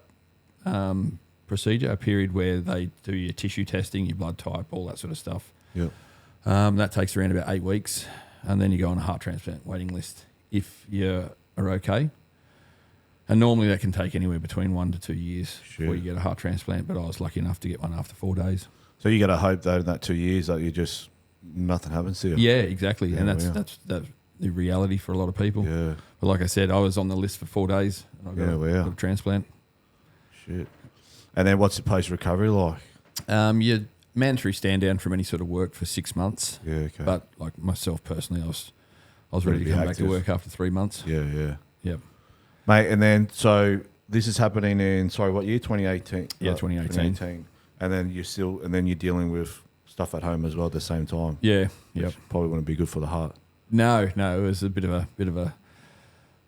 procedure, a period where they do your tissue testing, your blood type, all that sort of stuff. Yeah. That takes around about 8 weeks, and then you go on a heart transplant waiting list if you are okay. And normally that can take anywhere between 1 to 2 years before you get a heart transplant, but I was lucky enough to get one after 4 days. So you got to hope though in that 2 years that nothing happens to you. Yeah, exactly. Yeah, and that's the reality for a lot of people. Yeah. But like I said, I was on the list for 4 days. And I got a transplant. Shit. And then what's the post-recovery like? You're mandatory stand down from any sort of work for 6 months. Yeah, okay. But like myself personally, I was ready to come back to work after 3 months. Yeah. Yep. Mate, and then, so this is happening in, what year? 2018? Yeah, 2018. And then you're dealing with stuff at home as well at the same time. Yeah, Which probably wouldn't be good for the heart. No, it was a bit of a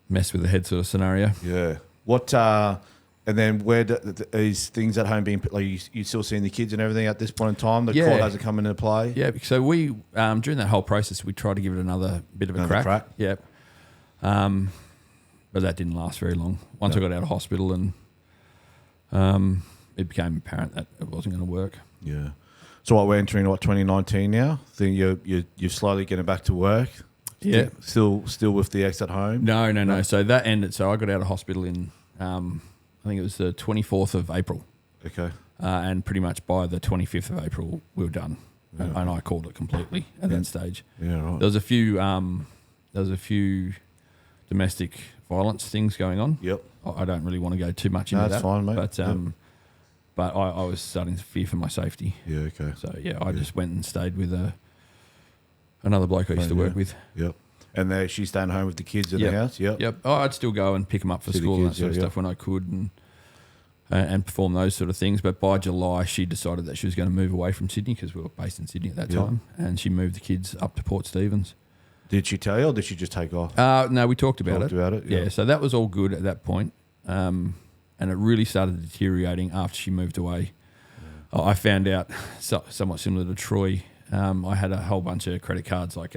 mess with the head sort of scenario. Yeah. What, and then where these things at home being, like you still seeing the kids and everything at this point in time? The court hasn't come into play? Yeah, so we, during that whole process, we tried to give it another bit of a crack. Yep. But that didn't last very long. Once I got out of hospital and it became apparent that it wasn't going to work. Yeah. So we're entering 2019 now. Think you're slowly getting back to work. Yeah. Still with the ex at home. No. So that ended. So I got out of hospital in I think it was the 24th of April. Okay. And pretty much by the 25th of April we were done. Yeah. And I called it completely at that stage. Yeah. Right. There was a few domestic violence things going on. Yep. I don't really want to go too much into that. That's fine, mate. But I was starting to fear for my safety. Yeah, okay. So, I just went and stayed with another bloke I used to work with. Yep. And she's staying home with the kids in the house? Yep. Yep. Oh, I'd still go and pick them up for school and that sort of stuff when I could and perform those sort of things. But by July, she decided that she was going to move away from Sydney because we were based in Sydney at that time. And she moved the kids up to Port Stephens. Did she tell you or did she just take off? No, we talked about it. Yeah, so that was all good at that point. And it really started deteriorating after she moved away. Yeah. I found out somewhat similar to Troy. I had a whole bunch of credit cards, like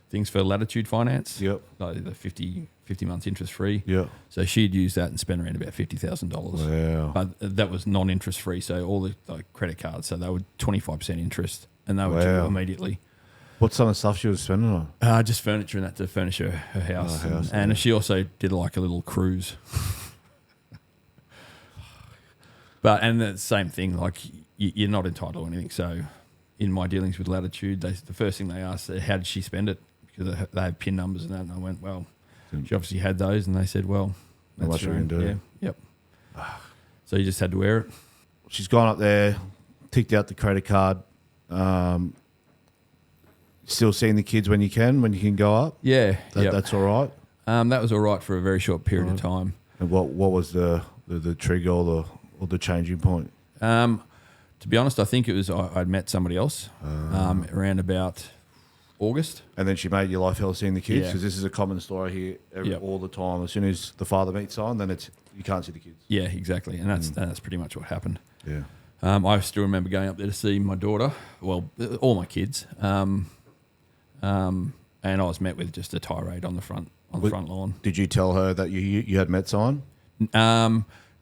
things for Latitude Finance. Yep. Like the 50 months interest free. Yeah. So she'd used that and spent around about $50,000. Wow. But that was non-interest free. So all the credit cards, so they were 25% interest, and they were due immediately. What some of the stuff she was spending on? Just furniture and that to furnish her house. And she also did like a little cruise. And the same thing, like you're not entitled to anything. So in my dealings with Latitude, the first thing they asked, how did she spend it? Because they have PIN numbers and that. And I went, well, she obviously had those. And they said, well, that's what you can do. Yeah, yep. So you just had to wear it. She's gone up there, ticked out the credit card. Still seeing the kids when you can go up? Yeah. That's all right? That was all right for a very short period of time. And what was the trigger or the changing point? To be honest, I think it was I'd met somebody else around about August. And then she made your life hell seeing the kids? Because this is a common story here all the time. As soon as the father meets someone, then you can't see the kids. Yeah, exactly. And that's pretty much what happened. Yeah. I still remember going up there to see my daughter, well, all my kids. And I was met with just a tirade on the front lawn. Did you tell her that you had met someone?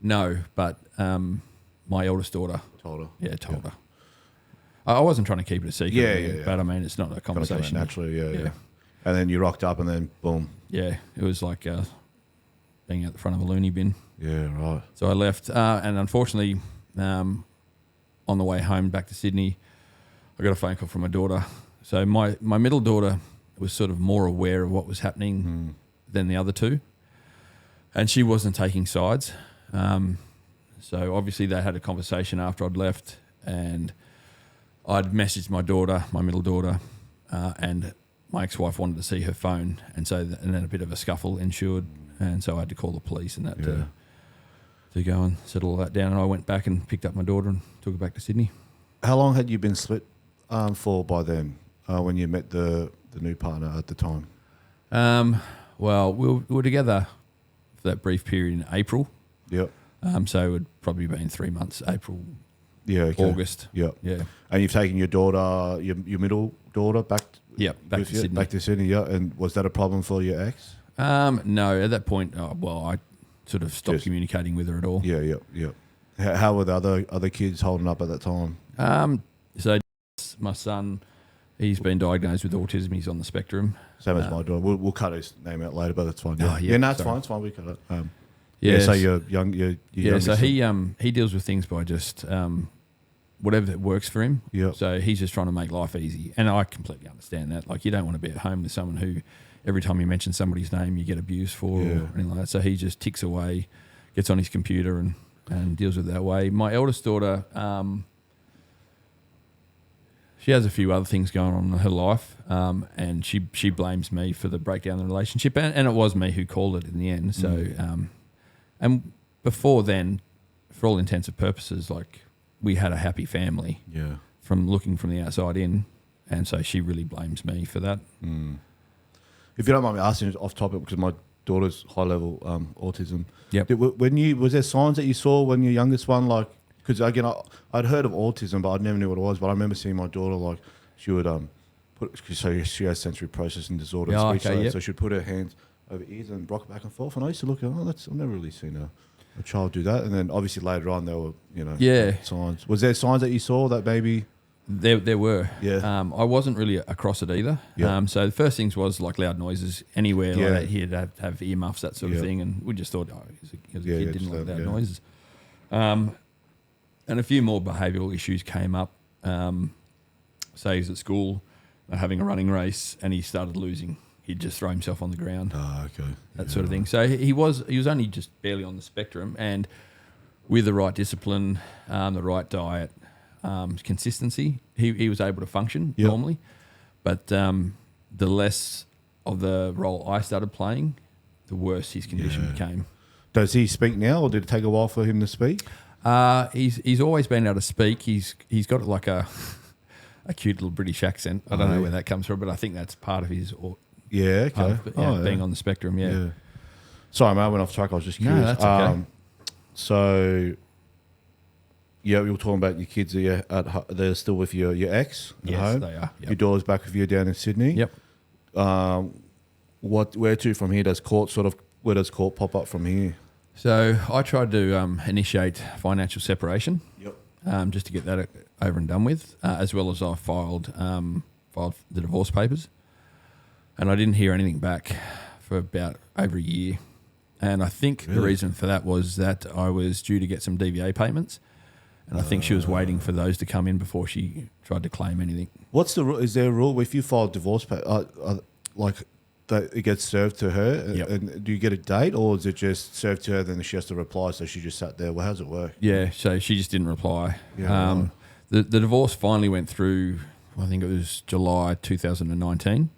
No, but my eldest daughter told her. Yeah, told her. I wasn't trying to keep it a secret. Yeah. But I mean, it's not a conversation. Naturally, yeah. And then you rocked up, and then boom. Yeah, it was like being at the front of a loony bin. Yeah, right. So I left, and unfortunately, on the way home back to Sydney, I got a phone call from my daughter. So my middle daughter was sort of more aware of what was happening than the other two, and she wasn't taking sides. So obviously they had a conversation after I'd left, and I'd messaged my middle daughter, and my ex-wife wanted to see her phone, and then a bit of a scuffle ensued, and so I had to call the police and that to go and settle all that down. And I went back and picked up my daughter and took her back to Sydney. How long had you been split for by then? When you met the new partner at the time? Well, we were together for that brief period in April. Yep. So it would probably been 3 months, April, August. Yep. Yeah. And you've taken your daughter, your middle daughter back back to Sydney. Back to Sydney, yeah. And was that a problem for your ex? No, at that point, I sort of stopped communicating with her at all. Yeah. How were the other kids holding up at that time? So my son, he's been diagnosed with autism. He's on the spectrum. Same as my daughter. We'll cut his name out later, but that's fine. Yeah, it's fine. It's fine. We cut it. So you're young. You're so he deals with things by just whatever works for him. Yep. So he's just trying to make life easy. And I completely understand that. Like, you don't want to be at home with someone who every time you mention somebody's name, you get abused for or anything like that. So he just ticks away, gets on his computer and deals with it that way. My eldest daughter, she has a few other things going on in her life, and she blames me for the breakdown in the relationship, and it was me who called it in the end. So, and before then, for all intents and purposes, like, we had a happy family. Yeah. From looking from the outside in, and so she really blames me for that. If you don't mind me asking, off topic, because my daughter's high level autism. Yep. Was there signs that you saw when your youngest one, like? Because again, I'd heard of autism, but I never knew what it was. But I remember seeing my daughter, like, she would so she has sensory processing disorder, speech, so she'd put her hands over ears and rock back and forth. And I used to look at, I've never really seen a child do that. And then obviously later on there were signs. Was there signs that you saw that maybe? There were. Yeah. I wasn't really across it either. Yeah. So the first things was like loud noises anywhere. Yeah. Like he'd have earmuffs, that sort of thing, and we just thought, he was a kid, didn't like loud noises. And a few more behavioural issues came up. Say he was at school having a running race and he started losing. He'd just throw himself on the ground. Oh, okay. That sort of thing. So he was only just barely on the spectrum, and with the right discipline, the right diet, consistency, he was able to function normally. But the less of the role I started playing, the worse his condition became. Does he speak now, or did it take a while for him to speak? He's always been able to speak. He's got like a cute little British accent. I don't know where that comes from, but I think that's part of his being on the spectrum. Yeah. Sorry, mate, I went off track. I was just curious. No, that's okay. So, we were talking about your kids. They're still with your ex at home. Yes, they are. Yep. Your daughter's back with you down in Sydney. Yep. Where to from here? Where does court pop up from here? So I tried to initiate financial separation. Yep. Just to get that over and done with, as well as I filed the divorce papers, and I didn't hear anything back for about over a year. And I think the reason for that was that I was due to get some DVA payments, and I think she was waiting for those to come in before she tried to claim anything. What's the is there a rule if you file divorce like that it gets served to her? Yep. And do you get a date, or is it just served to her then she has to reply, so she just sat there? Well, how does it work? Yeah, so she just didn't reply. Yeah, the divorce finally went through, I think it was July 2019,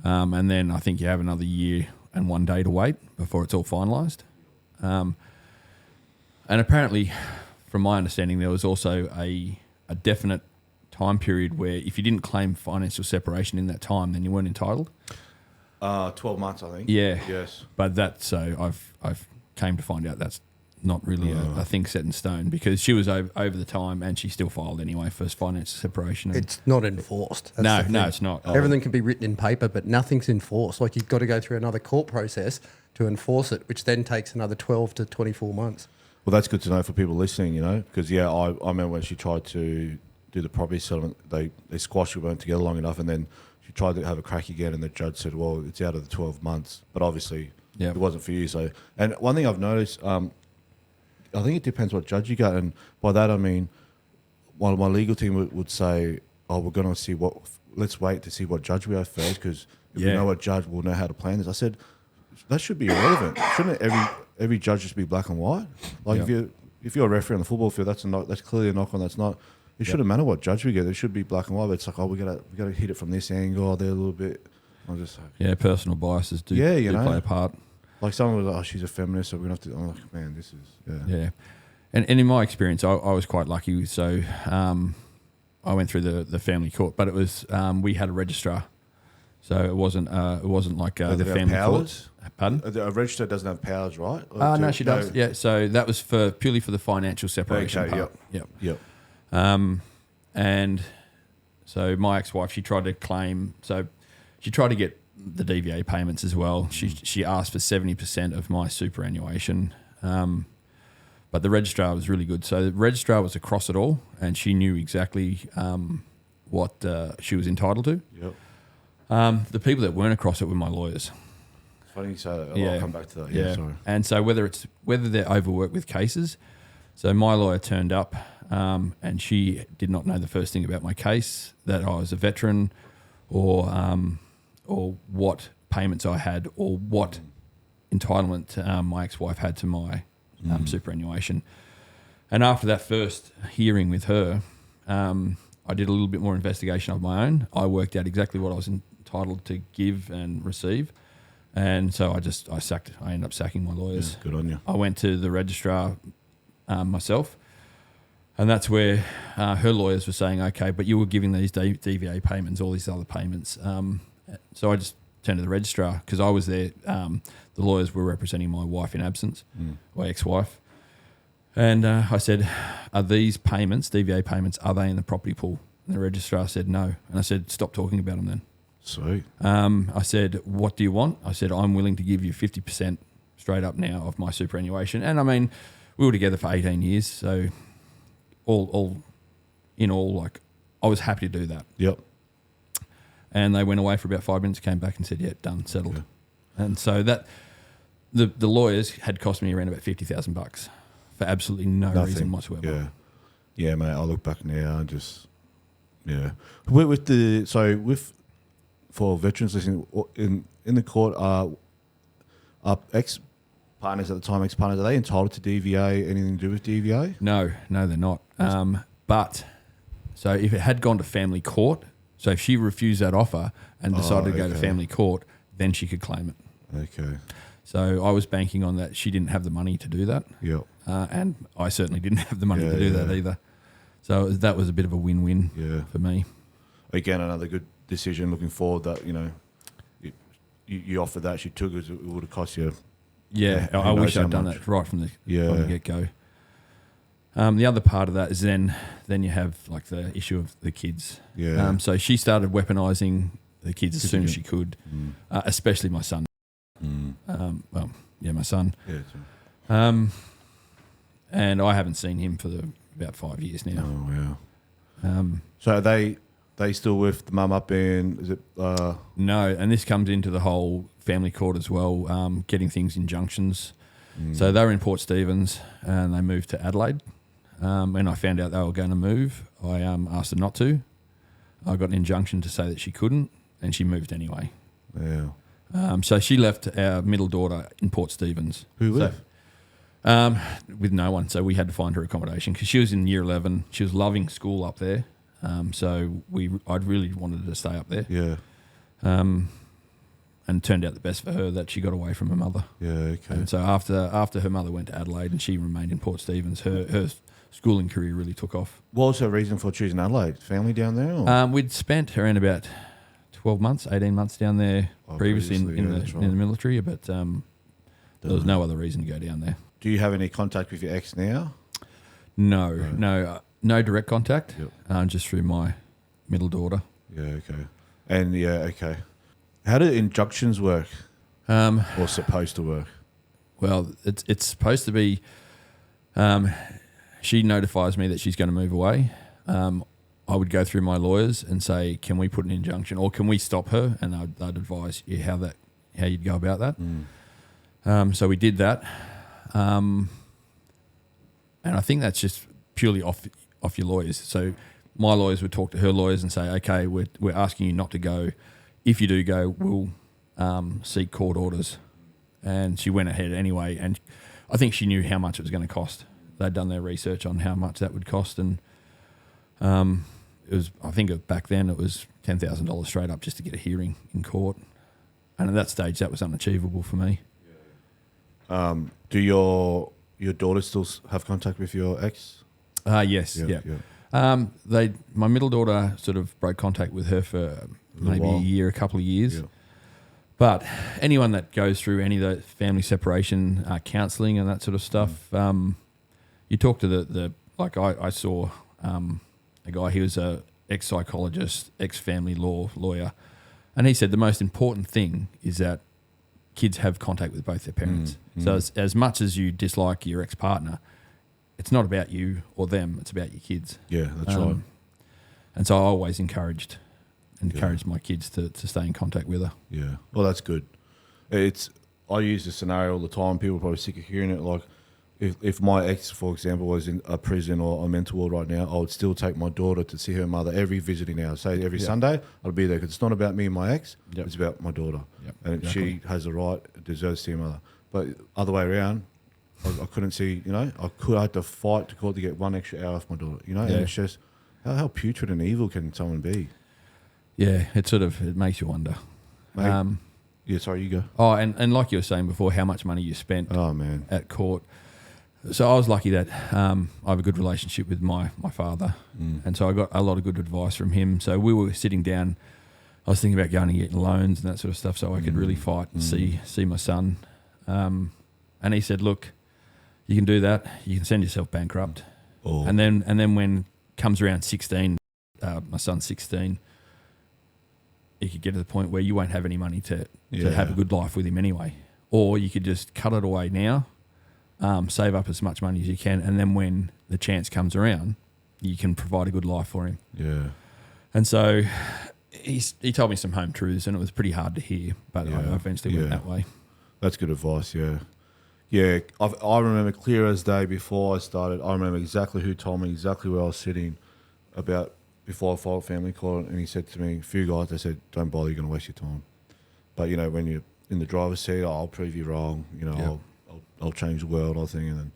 and then I think you have another year and 1 day to wait before it's all finalised. And apparently, from my understanding, there was also a definite time period where if you didn't claim financial separation in that time, then you weren't entitled. 12 months, I think. Yeah. Yes. But I've came to find out that's not really a thing set in stone, because she was over the time and she still filed anyway for financial separation. It's not enforced. No, it's not. Everything can be written in paper, but nothing's enforced. Like, you've got to go through another court process to enforce it, which then takes another 12 to 24 months. Well, that's good to know for people listening, because, I remember when she tried to do the property settlement, they squashed it, weren't together long enough, and then she tried to have a crack again, and the judge said, well, it's out of the 12 months. But obviously, it wasn't for you. So, and one thing I've noticed, I think it depends what judge you got, and by that I mean, my legal team would say, we're going to see let's wait to see what judge we have first, because if we know what judge, we'll know how to plan this. I said, that should be irrelevant. Shouldn't every judge just be black and white? Like, if you're a referee on the football field, that's clearly a knock on. That's not. It shouldn't matter what judge we get. It should be black and white. But it's like, we gotta hit it from this angle. They're a little bit. I'm just like, personal biases do play a part. Like, someone was like, she's a feminist, so we're gonna have to. I'm like, man, this is yeah. And in my experience, I was quite lucky. So I went through the family court, but it was we had a registrar, so it wasn't like the family court. Pardon? A registrar doesn't have powers, right? No, she does. Yeah, so that was purely for the financial separation part. Yep. And so my ex-wife, she tried to claim. So she tried to get the DVA payments as well. She asked for 70% of my superannuation. But the registrar was really good. So the registrar was across it all, and she knew exactly what she was entitled to. Yep. The people that weren't across it were my lawyers. Funny you say that. I'll come back to that. Yeah. Sorry. And so whether they're overworked with cases, So my lawyer turned up, and she did not know the first thing about my case, that I was a veteran, or what payments I had, or what entitlement my ex-wife had to my superannuation. And after that first hearing with her, I did a little bit more investigation of my own. I worked out exactly what I was entitled to give and receive. And so I ended up sacking my lawyers. Yeah, good on you. I went to the registrar myself, and that's where her lawyers were saying, okay, but you were giving these DVA payments, all these other payments. So I just turned to the registrar because I was there. The lawyers were representing my wife in absence, my ex-wife. And I said, are these payments, DVA payments, are they in the property pool? And the registrar said no. And I said, stop talking about them then. Sweet. I said, what do you want? I said, I'm willing to give you 50% straight up now of my superannuation. And I mean, we were together for 18 years. So all in all, like, I was happy to do that. Yep. And they went away for about 5 minutes, came back and said, yeah, done, settled. Yeah. And so that the lawyers had cost me around about $50,000 for absolutely no reason whatsoever. Yeah. Yeah, mate, I look back now and just, yeah. For veterans listening, in the court, are ex-partners at the time, are they entitled to DVA, anything to do with DVA? No, they're not. But, so if it had gone to family court, so if she refused that offer and decided to go to family court, then she could claim it. Okay. So I was banking on that. She didn't have the money to do that. Yep. And I certainly didn't have the money to do that either. So that was a bit of a win-win for me. Again, another good decision looking forward that, you offered that, she took it, it would have cost you. Yeah, I wish I'd done that right from the get-go. The other part of that is then you have like the issue of the kids. Yeah. So she started weaponising the kids as soon as she could, especially my son. My son. Yeah. And I haven't seen him for about 5 years now. Oh, wow. So are they still with the mum up in, is it? No, and this comes into the whole family court as well, getting things injunctions. So they were in Port Stephens and they moved to Adelaide. When I found out they were going to move, I asked her not to. I got an injunction to say that she couldn't, and she moved anyway. Yeah. So she left our middle daughter in Port Stephens. Who with? With no one. So we had to find her accommodation because she was in year 11. She was loving school up there. So I'd really wanted her to stay up there. Yeah. And it turned out the best for her that she got away from her mother. Yeah, okay. And so after her mother went to Adelaide and she remained in Port Stephens, her schooling career really took off. What was her reason for choosing Adelaide? Family down there? Or? We'd spent around about 12 months, 18 months down there previously in the military, but there was no other reason to go down there. Do you have any contact with your ex now? No direct contact, just through my middle daughter. Yeah, okay. And okay. How do injunctions work? Or supposed to work? Well, it's supposed to be. She notifies me that she's going to move away. I would go through my lawyers and say, "Can we put an injunction, or can we stop her?" And I'd advise you how you'd go about that. So we did that, and I think that's just purely off your lawyers. So my lawyers would talk to her lawyers and say, "Okay, we're asking you not to go. If you do go, we'll seek court orders." And she went ahead anyway, and I think she knew how much it was going to cost. They'd done their research on how much that would cost, and it was, I think back then it was $10,000 straight up just to get a hearing in court, and at that stage that was unachievable for me. Do your daughters still have contact with your ex? Yes, yeah. My middle daughter sort of broke contact with her for maybe a couple of years. Yeah. But anyone that goes through any of the family separation counselling and that sort of stuff, you talk to I saw a guy, he was a ex-psychologist, ex-family law lawyer, and he said the most important thing is that kids have contact with both their parents. So as much as you dislike your ex-partner, it's not about you or them, it's about your kids. Yeah, that's right. And so I always encouraged my kids to stay in contact with her. Yeah. Well, that's good. I use this scenario all the time. People are probably sick of hearing it. Like, if my ex, for example, was in a prison or a mental ward right now, I would still take my daughter to see her mother every visiting hour. Say every Sunday, I'd be there because it's not about me and my ex. Yep. It's about my daughter, and exactly. she has the right, deserves to see her mother. But other way around, I couldn't see. I had to fight to court to get 1 extra hour off my daughter. And it's just how putrid and evil can someone be? Yeah, it makes you wonder. Mate, yeah, sorry, you go. Oh, and like you were saying before, how much money you spent at court. So I was lucky that I have a good relationship with my father, and so I got a lot of good advice from him. So we were sitting down. I was thinking about going and getting loans and that sort of stuff, so I could really fight and see my son. And he said, "Look, you can do that. You can send yourself bankrupt, and then when comes around 16, my son's 16." You could get to the point where you won't have any money to have a good life with him anyway. Or you could just cut it away now, save up as much money as you can, and then when the chance comes around, you can provide a good life for him. Yeah. And so he told me some home truths, and it was pretty hard to hear, but I eventually went that way. That's good advice, yeah. Yeah, I remember clear as day before I started, I remember exactly who told me, exactly where I was sitting about before I filed family court, and he said to me, a few guys, they said, don't bother, you're going to waste your time. But, when you're in the driver's seat, I'll prove you wrong, I'll change the world, I think, and then,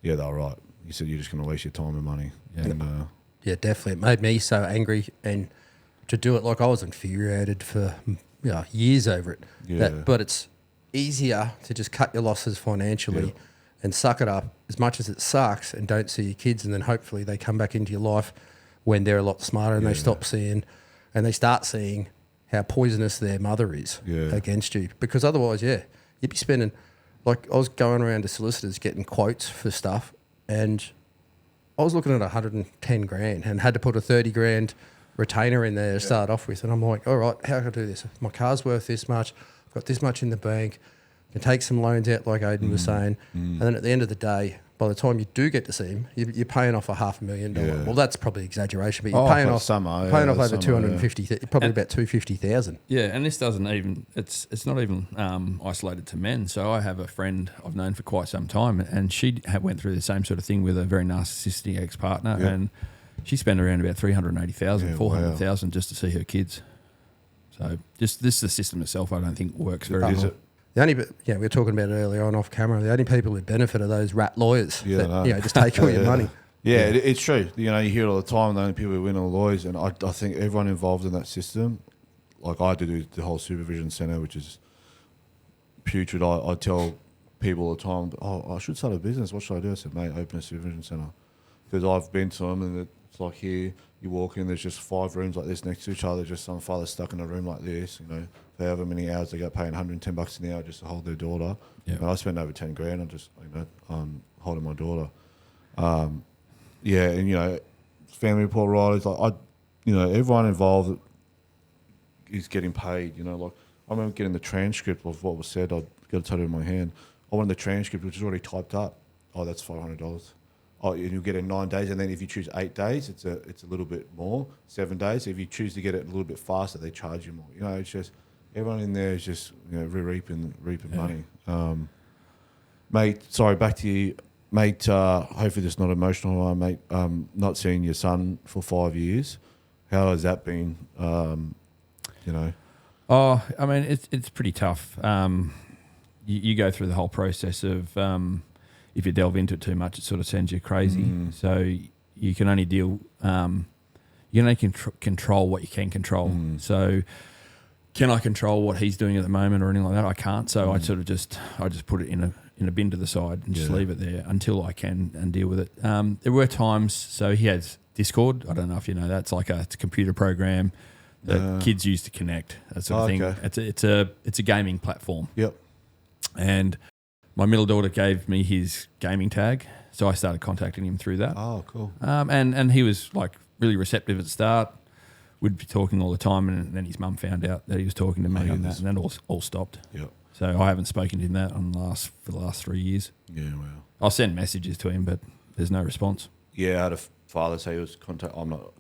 they were right. He said, you're just going to waste your time and money. Yeah. And, definitely. It made me so angry, and to do it, like I was infuriated for years over it. Yeah. But it's easier to just cut your losses financially and suck it up as much as it sucks and don't see your kids, and then hopefully they come back into your life when they're a lot smarter and they stop seeing and they start seeing how poisonous their mother is against you. Because otherwise, you'd be spending, like I was going around to solicitors getting quotes for stuff, and I was looking at 110 grand and had to put a 30 grand retainer in there to start off with. And I'm like, all right, how can I do this? My car's worth this much. I've got this much in the bank. I can take some loans out like Aidan was saying. And then at the end of the day, by the time you do get to see him, you're paying off $500,000. Yeah. Well, that's probably exaggeration, but you're paying off over 250, probably about 250,000. Yeah, and this doesn't even it's not even isolated to men. So I have a friend I've known for quite some time, and she went through the same sort of thing with a very narcissistic ex-partner, and she spent around about 380,000, 400,000 just to see her kids. So just the system itself, I don't think works very well. The only, we were talking about it earlier on off camera. The only people who benefit are those rat lawyers that just take all your money. Yeah, it's true. You hear it all the time. The only people who win are lawyers, and I think everyone involved in that system, like I do the whole supervision centre, which is putrid. I tell people all the time, I should start a business. What should I do? I said, mate, open a supervision centre, because I've been to them, and it's like here. You walk in, there's just 5 rooms like this next to each other, just some father stuck in a room like this, however many hours they get paying $110 an hour just to hold their daughter. Yeah. And I spend over 10 grand on just, holding my daughter. Family report writers, everyone involved is getting paid, like I remember getting the transcript of what was said. I've got to tell it in my hand. I wanted the transcript, which is already typed up. Oh, that's $500. Oh, and you'll get it in 9 days, and then if you choose 8 days, it's a little bit more. 7 days. If you choose to get it a little bit faster, they charge you more. It's just everyone in there is just reaping money. Mate, sorry, back to you, mate. Hopefully this is not emotional, mate. Not seeing your son for 5 years. How has that been? Oh, I mean, it's pretty tough. You go through the whole process of. If you delve into it too much, it sort of sends you crazy. So you can only deal, you can only control what you can control. So can I control what he's doing at the moment or anything like that? I can't. So I sort of just put it in a bin to the side and just leave it there until I can and deal with it. There were times. So he has Discord. I don't know if you know that. It's a computer program that kids use to connect. That sort of thing. Okay. It's a gaming platform. Yep. And my middle daughter gave me his gaming tag, so I started contacting him through that. Oh, cool. And he was really receptive at the start. We'd be talking all the time, and then his mum found out that he was talking to me, and then all stopped. Yep. So I haven't spoken to him for the last 3 years. Yeah, wow. I'll send messages to him, but there's no response. Yeah, I had a father say he was I don't know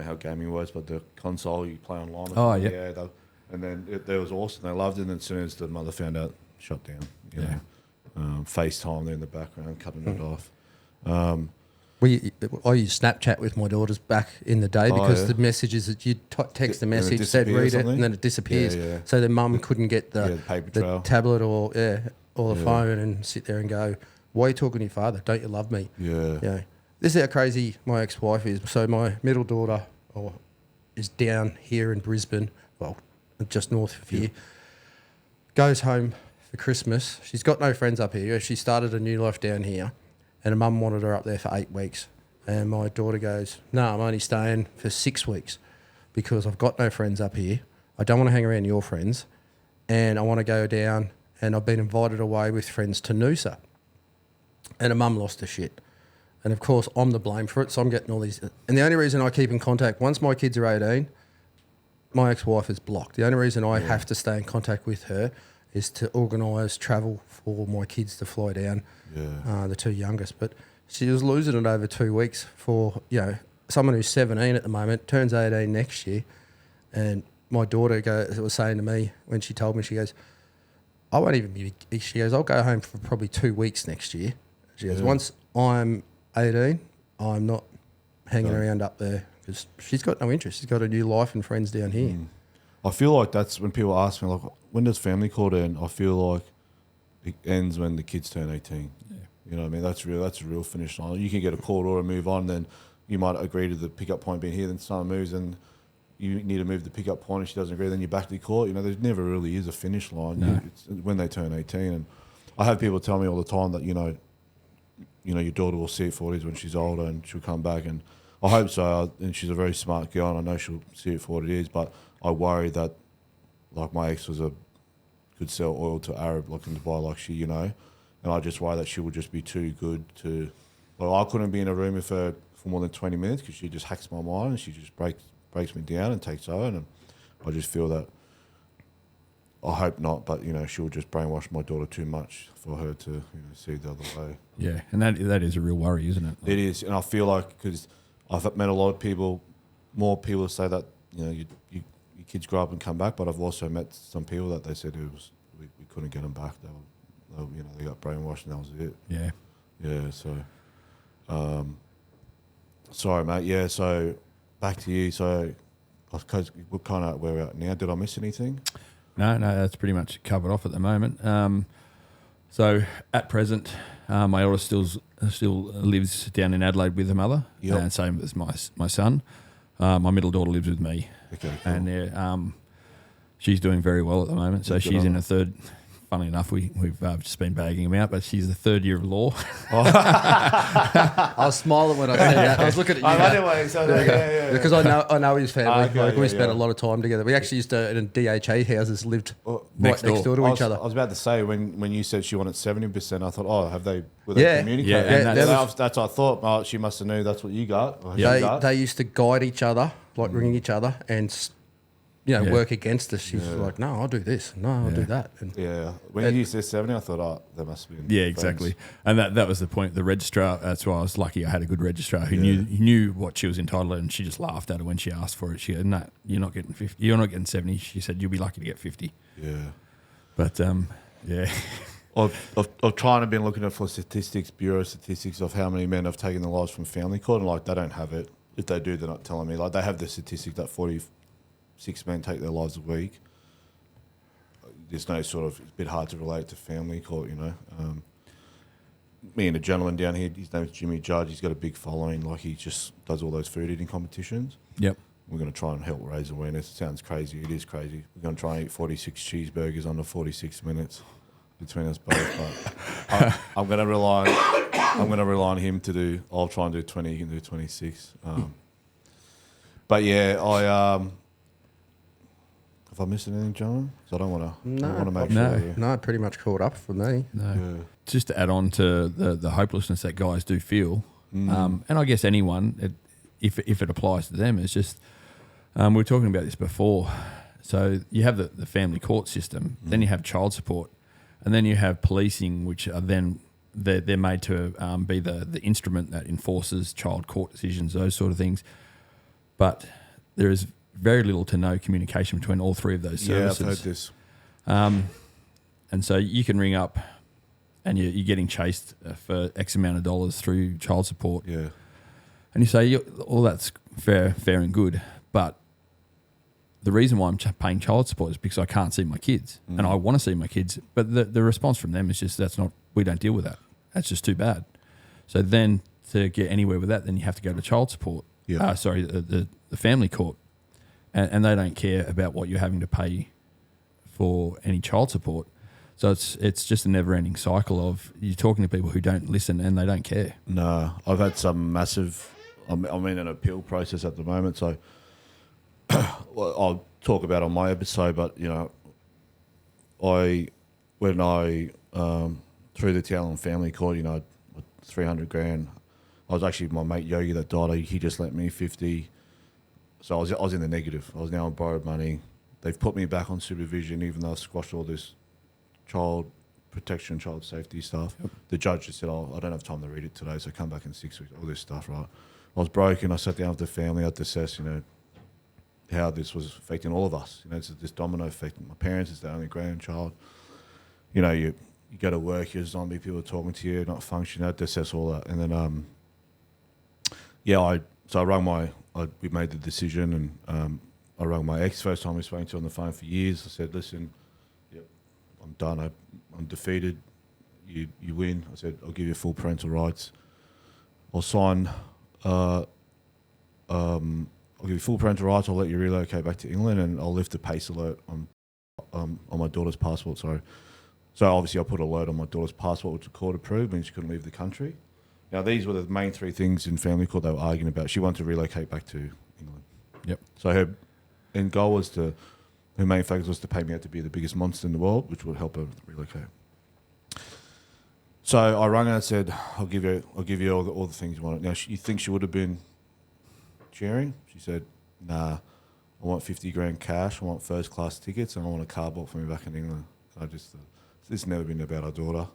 how gaming works, but the console you play online. Oh, yeah. Yeah, and then it was awesome. They loved it, and as soon as the mother found out, shut down. You know. FaceTime there in the background, cutting it off. I used Snapchat with my daughters back in the day because the messages that you'd text a message, said read it, and then it disappears. Yeah. So the mum couldn't get the paper trail. tablet or the phone and sit there and go, why are you talking to your father? Don't you love me? Yeah. This is how crazy my ex-wife is. So my middle daughter is down here in Brisbane, well, just north of here, goes home for Christmas. She's got no friends up here. She started a new life down here. And her mum wanted her up there for 8 weeks. And my daughter goes, no, I'm only staying for 6 weeks because I've got no friends up here. I don't want to hang around your friends. And I want to go down, and I've been invited away with friends to Noosa. And her mum lost her shit. And, of course, I'm the blame for it, so I'm getting all these... And the only reason I keep in contact, once my kids are 18, my ex-wife is blocked. The only reason I have to stay in contact with her is to organise travel for my kids to fly down, the two youngest. But she was losing it over 2 weeks for, someone who's 17 at the moment, turns 18 next year. And my daughter was saying to me when she told me, she goes, I won't even be, she goes, I'll go home for probably 2 weeks next year. She goes, once I'm 18, I'm not hanging around up there because she's got no interest. She's got a new life and friends down here. I feel like that's when people ask me, like, when does family court end? I feel like it ends when the kids turn 18. Yeah. You know what I mean? That's a real finish line. You can get a court order and move on, then you might agree to the pickup point being here, then someone moves and you need to move the pickup point and she doesn't agree, then you're back to the court. There never really is a finish line. No. It's when they turn 18. And I have people tell me all the time that, your daughter will see it for what it is when she's older and she'll come back, and I hope so. And she's a very smart girl and I know she'll see it for what it is, but I worry that, like, my ex could sell oil to Arab, like in Dubai, like she, and I just worry that she would just be too good to, I couldn't be in a room with her for more than 20 minutes because she just hacks my mind and she just breaks me down and takes over, and I just feel that, I hope not, but, she'll just brainwash my daughter too much for her to, see the other way. Yeah, and that is a real worry, isn't it? It is, and I feel like, because I've met a lot of people, more people say that, your kids grow up and come back, but I've also met some people that they said we couldn't get them back. They got brainwashed and that was it. Yeah. Yeah. So, sorry, mate. Yeah. So, back to you. So, because we're kind of where we're at now. Did I miss anything? No, that's pretty much covered off at the moment. So at present, my eldest still lives down in Adelaide with her mother, and same as my son. My middle daughter lives with me. Okay, cool. And she's doing very well at the moment. So she's in her third. Funnily enough, we've just been bagging him out, but she's the third year of law. I was smiling when I said that. I was looking at you. Because I know his family. We spent a lot of time together. We actually used to, in DHA houses, lived next door to each other. I was about to say, when you said she wanted 70%, I thought, were they communicating? Yeah, that's what I thought. Oh, she must have knew that's what you got. They used to guide each other, like ringing each other, and work against us. She's like, no, I'll do this. No, I'll do that. And when you said 70, I thought, there must have been. Yeah, exactly. And that was the point. The registrar, that's why I was lucky I had a good registrar who knew what she was entitled to, and she just laughed at her when she asked for it. She goes, no, you're not getting 50. You're not getting 70. She said, you'll be lucky to get 50. Yeah. But, yeah. I've trying to been looking at for statistics, Bureau statistics of how many men have taken their lives from family court, and they don't have it. If they do, they're not telling me. They have the statistic that 46 men take their lives a week. There's no it's a bit hard to relate to family court, Me and a gentleman down here, his name's Jimmy Judge, he's got a big following, he just does all those food eating competitions. Yep. We're going to try and help raise awareness. It sounds crazy, it is crazy. We're going to try and eat 46 cheeseburgers under 46 minutes between us both. But I'm going to rely on him to do, I'll try and do 20, he can do 26. But yeah, have I missed anything, John? Because I don't want to make sure. No, pretty much caught up for me. No. Yeah. Just to add on to the hopelessness that guys do feel, and I guess anyone, if it applies to them, it's just, we were talking about this before. So you have the family court system, then you have child support, and then you have policing, which are then they're made to be the instrument that enforces child court decisions, those sort of things. But there is very little to no communication between all three of those services. Yeah, I've heard this. And so you can ring up and you're getting chased for X amount of dollars through child support. Yeah. And you say, all that's fair and good, but the reason why I'm paying child support is because I can't see my kids, and I want to see my kids. But the response from them is just, we don't deal with that. That's just too bad. So then to get anywhere with that, then you have to go to child support. Yeah. The family court, and they don't care about what you're having to pay for any child support. So it's just a never-ending cycle of you're talking to people who don't listen and they don't care. No, I've had some massive. I'm in an appeal process at the moment, so well, I'll talk about it on my episode. But when I through the Talon family court, with $300,000. I was actually my mate Yogi that died. He just lent me 50. So I was in the negative. I was now on borrowed money. They've put me back on supervision, even though I squashed all this child protection, child safety stuff. Yep. The judge just said, I don't have time to read it today, so come back in 6 weeks, all this stuff, right? I was broken. I sat down with the family. I had to assess, how this was affecting all of us. It's this domino effect. My parents is the only grandchild. You go to work, you're a zombie, people are talking to you, not functioning. I had to assess all that. And then, I rang we made the decision, and I rang my ex, first time we spoke to on the phone for years. I said, listen, I'm done. I'm defeated. You win. I said, I'll give you full parental rights. I'll sign. I'll give you full parental rights. I'll let you relocate back to England, and I'll lift the PACE alert on my daughter's passport. Sorry. So obviously I put an alert on my daughter's passport, which was court approved, means she couldn't leave the country. Now these were the main three things in family court they were arguing about. She wanted to relocate back to England. Yep. So her end goal was her main focus was to pay me out to be the biggest monster in the world, which would help her relocate. So I rang her and said, I'll give you all the things you want. Now, you think she would have been cheering? She said, nah, I want $50,000 cash, I want first class tickets, and I want a car bought for me back in England. I just thought, this has never been about our daughter.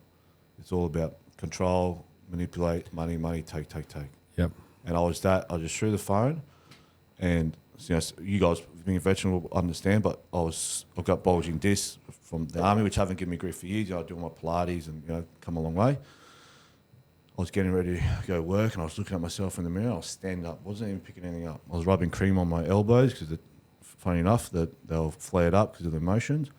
It's all about control, manipulate, money, take. Yep. And I just threw the phone, and you guys being a veteran will understand, but I've got bulging discs from the army, which haven't given me grief for years. I do my Pilates and come a long way. I was getting ready to go work, and I was looking at myself in the mirror. I was standing up, wasn't even picking anything up. I was rubbing cream on my elbows because, funny enough, that they were flared up because of the emotions,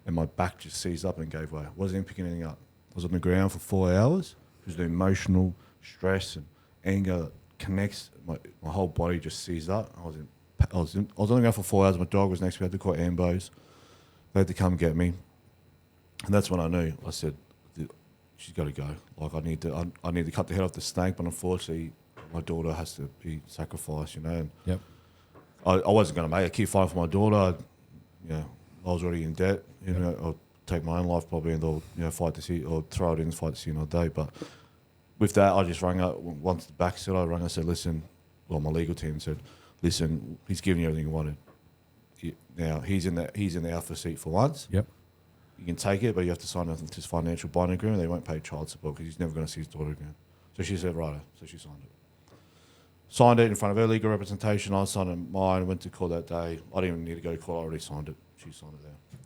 and my back just seized up and gave way. I wasn't even picking anything up. I was on the ground for 4 hours because the emotional stress and anger that connects. My whole body just seized up. I was on the ground for 4 hours. My dog was next to me. I had to call ambos. They had to come get me, and that's when I knew. I said, she's got to go. Like I need to cut the head off the snake, but unfortunately, my daughter has to be sacrificed. And yep. I wasn't going to make it. I keep fighting for my daughter. I was already in debt. I'll take my own life probably, and they'll fight to see, or throw it in and fight to see another day. But with that, I just rang up once the back said, I said, listen. Well, my legal team said, listen, he's giving you everything you wanted. Now he's in the alpha seat for once. Yep. You can take it, but you have to sign this financial bond agreement. They won't pay child support because he's never going to see his daughter again. So she said, right. So she signed it. Signed it in front of her legal representation. I signed it mine. Went to court that day. I didn't even need to go to court. I already signed it. She signed it there.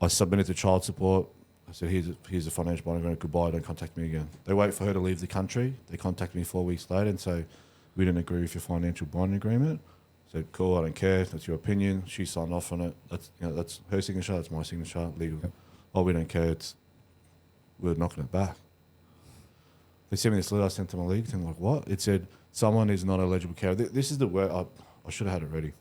I submitted to child support. I said, here's a financial bond agreement. Goodbye. Don't contact me again. They wait for her to leave the country. They contact me 4 weeks later and say, we didn't agree with your financial bond agreement. I said, cool, I don't care. That's your opinion. She signed off on it. That's her signature. That's my signature. Legal. Yep. Oh, we don't care. We're knocking it back. They sent me this letter I sent to my legal team. Like, what? It said, someone is not eligible carer. This is the word. I should have had it ready.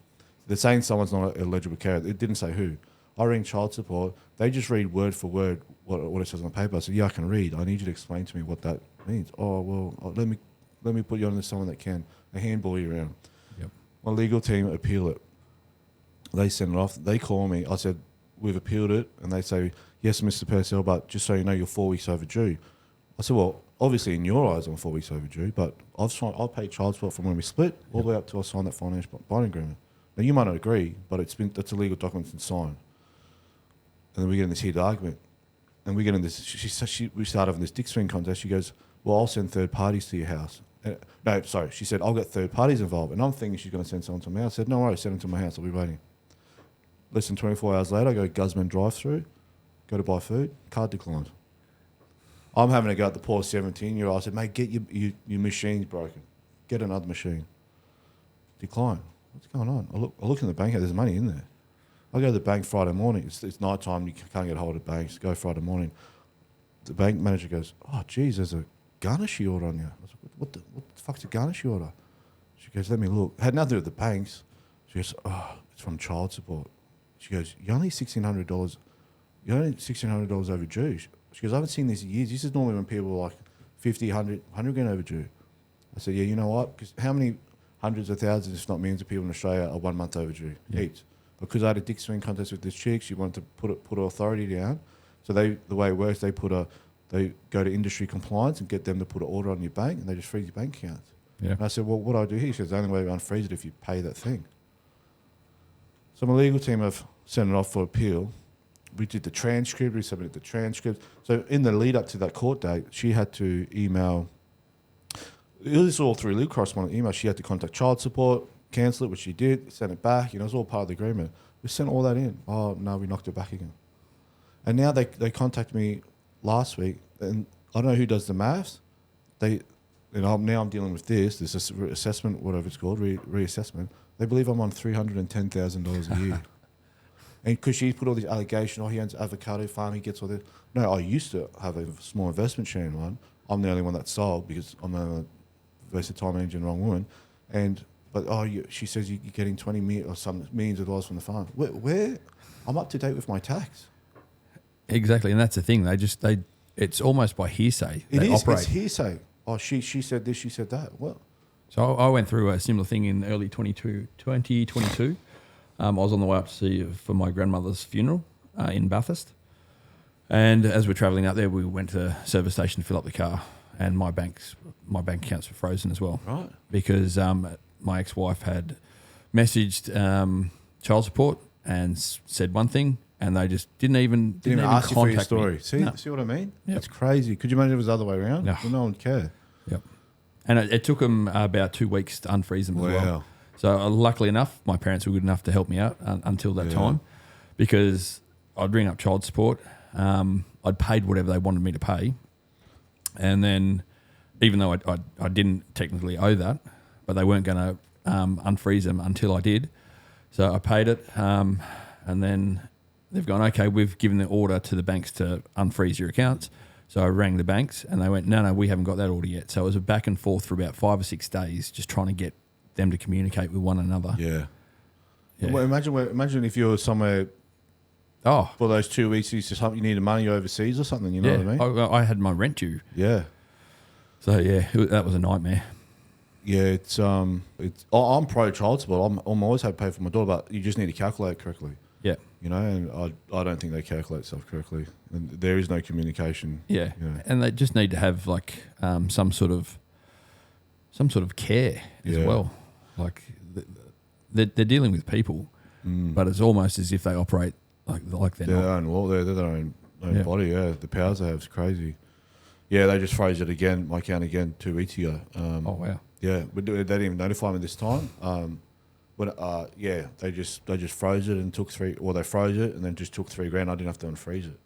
They're saying someone's not eligible carer. It didn't say who. I ring child support. They just read word for word what it says on the paper. I said, yeah, I can read. I need you to explain to me what that means. Oh, well, let me put you on to someone that can. They handball you around. Yep. My legal team appeal it. They send it off. They call me. I said, we've appealed it. And they say, yes, Mr. Purcell, but just so you know, you're 4 weeks overdue. I said, well, obviously in your eyes I'm 4 weeks overdue, but I'll pay child support from when we split all the way up to I signed that financial bond agreement. Now, you might not agree, but that's a legal document and signed. And then we get in this heated argument. And we get in this, we start having this dick swing contest. She goes, well, I'll send third parties to your house. No, sorry. She said, I'll get third parties involved. And I'm thinking she's going to send someone to my house. I said, no worries, send them to my house. I'll be waiting. Less than 24 hours later, I go Guzman drive-through, go to buy food, card declined. I'm having to go at the poor 17-year-old. I said, mate, get your machine's broken. Get another machine. Decline. What's going on? I look in the bank. There's money in there. I go to the bank Friday morning. It's night time. You can't get hold of banks. Go Friday morning. The bank manager goes, oh, geez, there's a garnishee order on you. I was like, what the fuck's a garnishee order? She goes, let me look. Had nothing to do with the banks. She goes, oh, it's from child support. She goes, you're only $1,600. You're only $1,600 overdue. She goes, I haven't seen this in years. This is normally when people are like 50, 100 grand overdue. I said, yeah, you know what? Because how many hundreds of thousands, if not millions of people in Australia are 1 month overdue? Yeah. Heaps. Because I had a dick swing contest with this chick, she wanted to put authority down. So the way it works, they go to industry compliance and get them to put an order on your bank, and they just freeze your bank accounts. Yeah. And I said, well, what do I do here? She says, the only way to unfreeze it if you pay that thing. So my legal team have sent it off for appeal. We did the transcript, we submitted the transcript. So in the lead up to that court date, she had to email, it was all through legal correspondence email, she had to contact child support, cancel it, which she did, send it back, it was all part of the agreement. We sent all that in. Oh, no, we knocked it back again. And now they contacted me last week, and I don't know who does the maths. Now I'm dealing with this assessment, whatever it's called, reassessment. They believe I'm on $310,000 a year. And because she put all these allegations, he owns an avocado farm, he gets all this. No, I used to have a small investment share in one. I'm the only one that sold because I'm the only wasted time managing the wrong woman. She says you're getting 20 million or some millions of dollars from the farm. Where? I'm up to date with my tax. Exactly, and that's the thing. It's almost by hearsay. It's hearsay. Oh, she said this, she said that. Well, so I went through a similar thing in early 2022. I was on the way up to see for my grandmother's funeral in Bathurst. And as we're travelling out there, we went to the service station to fill up the car, and my bank accounts were frozen as well. Right. Because my ex-wife had messaged child support and said one thing, and they just didn't even ask you for your story. Me. See what I mean? Yep. It's crazy. Could you imagine if it was the other way around? No. Well, no one would care. Yep. And it took them about 2 weeks to unfreeze them as well. So luckily enough, my parents were good enough to help me out until that time, because I'd ring up child support. I'd paid whatever they wanted me to pay, and then even though I didn't technically owe that, but they weren't going to unfreeze them until I did. So I paid it, and then they've gone, okay, we've given the order to the banks to unfreeze your accounts. So I rang the banks, and they went, no, we haven't got that order yet. So it was a back and forth for about 5 or 6 days, just trying to get them to communicate with one another. Yeah. Yeah. Well, imagine if you were somewhere for those 2 weeks, you needed money overseas or something, you know what I mean? I had my rent due. Yeah. So, that was a nightmare. Yeah, I'm pro child support. I'm always happy to pay for my daughter, but you just need to calculate correctly. Yeah. And I don't think they calculate stuff correctly. And there is no communication. Yeah. And they just need to have like some sort of care as well. Like they're dealing with people, but it's almost as if they operate like they're not. They're their own body. Yeah, the powers they have is crazy. Yeah, they just froze it again. My account again 2 weeks ago. Oh wow. Yeah, but they didn't even notify me this time. They just froze it and took they froze it and then just took $3,000. I didn't have to unfreeze it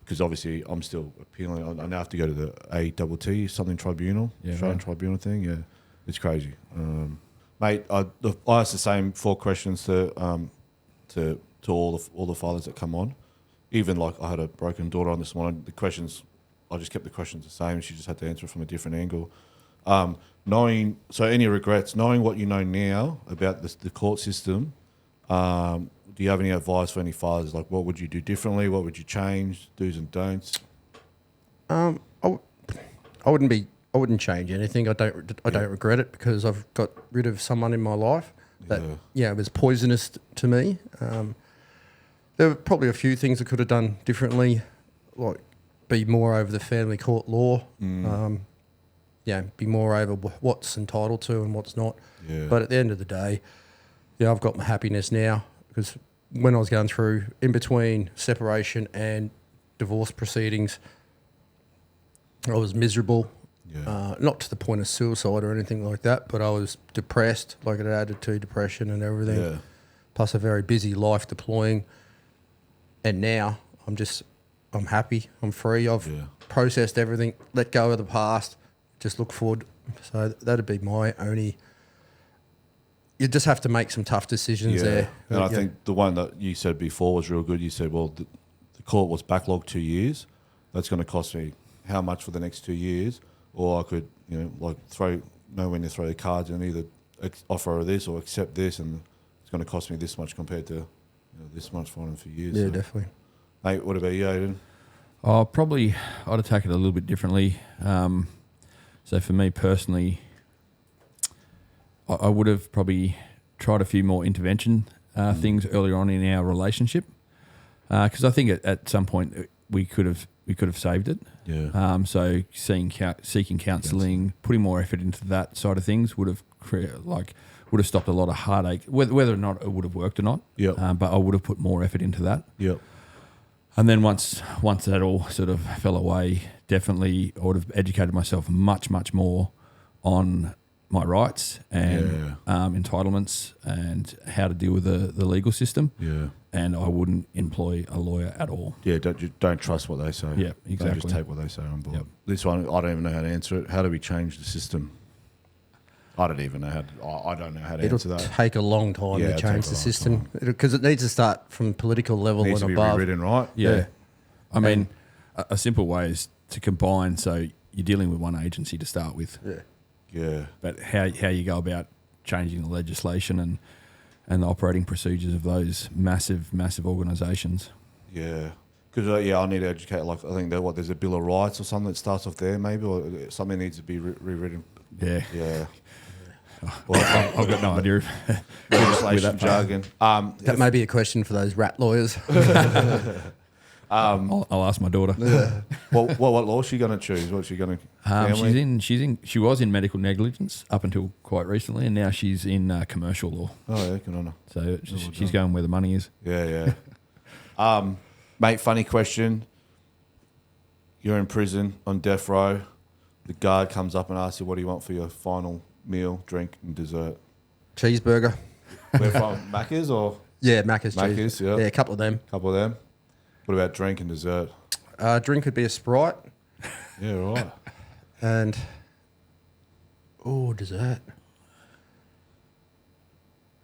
because obviously I'm still appealing. I now have to go to the ATT something tribunal, Australian tribunal thing. Yeah, it's crazy, mate. I asked the same 4 questions to all the fathers that come on. Even like I had a broken daughter on this morning. The questions, I just kept the questions the same. She just had to answer it from a different angle. Any regrets, knowing what you know now about the court system, do you have any advice for any fathers? Like, what would you do differently? What would you change? Do's and don'ts? I wouldn't change anything. I don't regret it because I've got rid of someone in my life that was poisonous to me. There were probably a few things I could have done differently, like be more over the family court law. Be more over what's entitled to and what's not. Yeah. But at the end of the day, I've got my happiness now because when I was going through in between separation and divorce proceedings, I was miserable. Yeah. Not to the point of suicide or anything like that, but I was depressed, like it added to depression and everything. Yeah. Plus a very busy life deploying. And now I'm just I'm happy. I'm free. I've Yeah. processed everything. Let go of the past. Just look forward. So that'd be my only. You just have to make some tough decisions there. And I think the one that you said before was real good. You said, well, the court was backlogged 2 years. That's going to cost me how much for the next 2 years? Or I could, know when to throw the cards and either offer this or accept this, and it's going to cost me this much compared to this much for them for years. Yeah, so. definitely. Mate, what about you, Aidan? Probably I'd attack it a little bit differently. So for me personally, I would have probably tried a few more intervention things earlier on in our relationship, because I think at some point we could have saved it. Yeah. So seeking counselling, putting more effort into that side of things would have stopped a lot of heartache, whether or not it would have worked or not. Yep. But I would have put more effort into that. Yep. And then once that all sort of fell away, definitely I would have educated myself much, much more on my rights and entitlements and how to deal with the legal system. Yeah. And I wouldn't employ a lawyer at all. Yeah, don't trust what they say. Yeah, exactly. Don't just take what they say on board. Yep. This one, I don't even know how to answer it. How do we change the system? I don't even know I don't know how to answer It'll that. take a long time Yeah, to it'll change take a the long system because it needs to start from political level Needs and to be above. rewritten, right? Yeah. I mean, a simple way is to combine, so you're dealing with one agency to start with. Yeah. Yeah. But how you go about changing the legislation and the operating procedures of those massive, massive organisations. Yeah. Because, I need to educate, I think there's a Bill of Rights or something that starts off there maybe, or something needs to be rewritten. Yeah. Yeah. Well, I've got no idea. Legislation jargon. That may be a question for those rat lawyers. I'll ask my daughter. What law is she going to choose? What's she going to? She was in medical negligence up until quite recently, and now she's in commercial law. Oh yeah, good on her. So she's going where the money is. Yeah, yeah. Mate, funny question. You're in prison on death row. The guard comes up and asks you, what do you want for your final meal, drink and dessert? Cheeseburger. Where from? Macca's or? Yeah, Macca's. Macca's, yeah. Yeah, a couple of them. Couple of them. What about drink and dessert? Drink could be a Sprite. Yeah, right. And, dessert.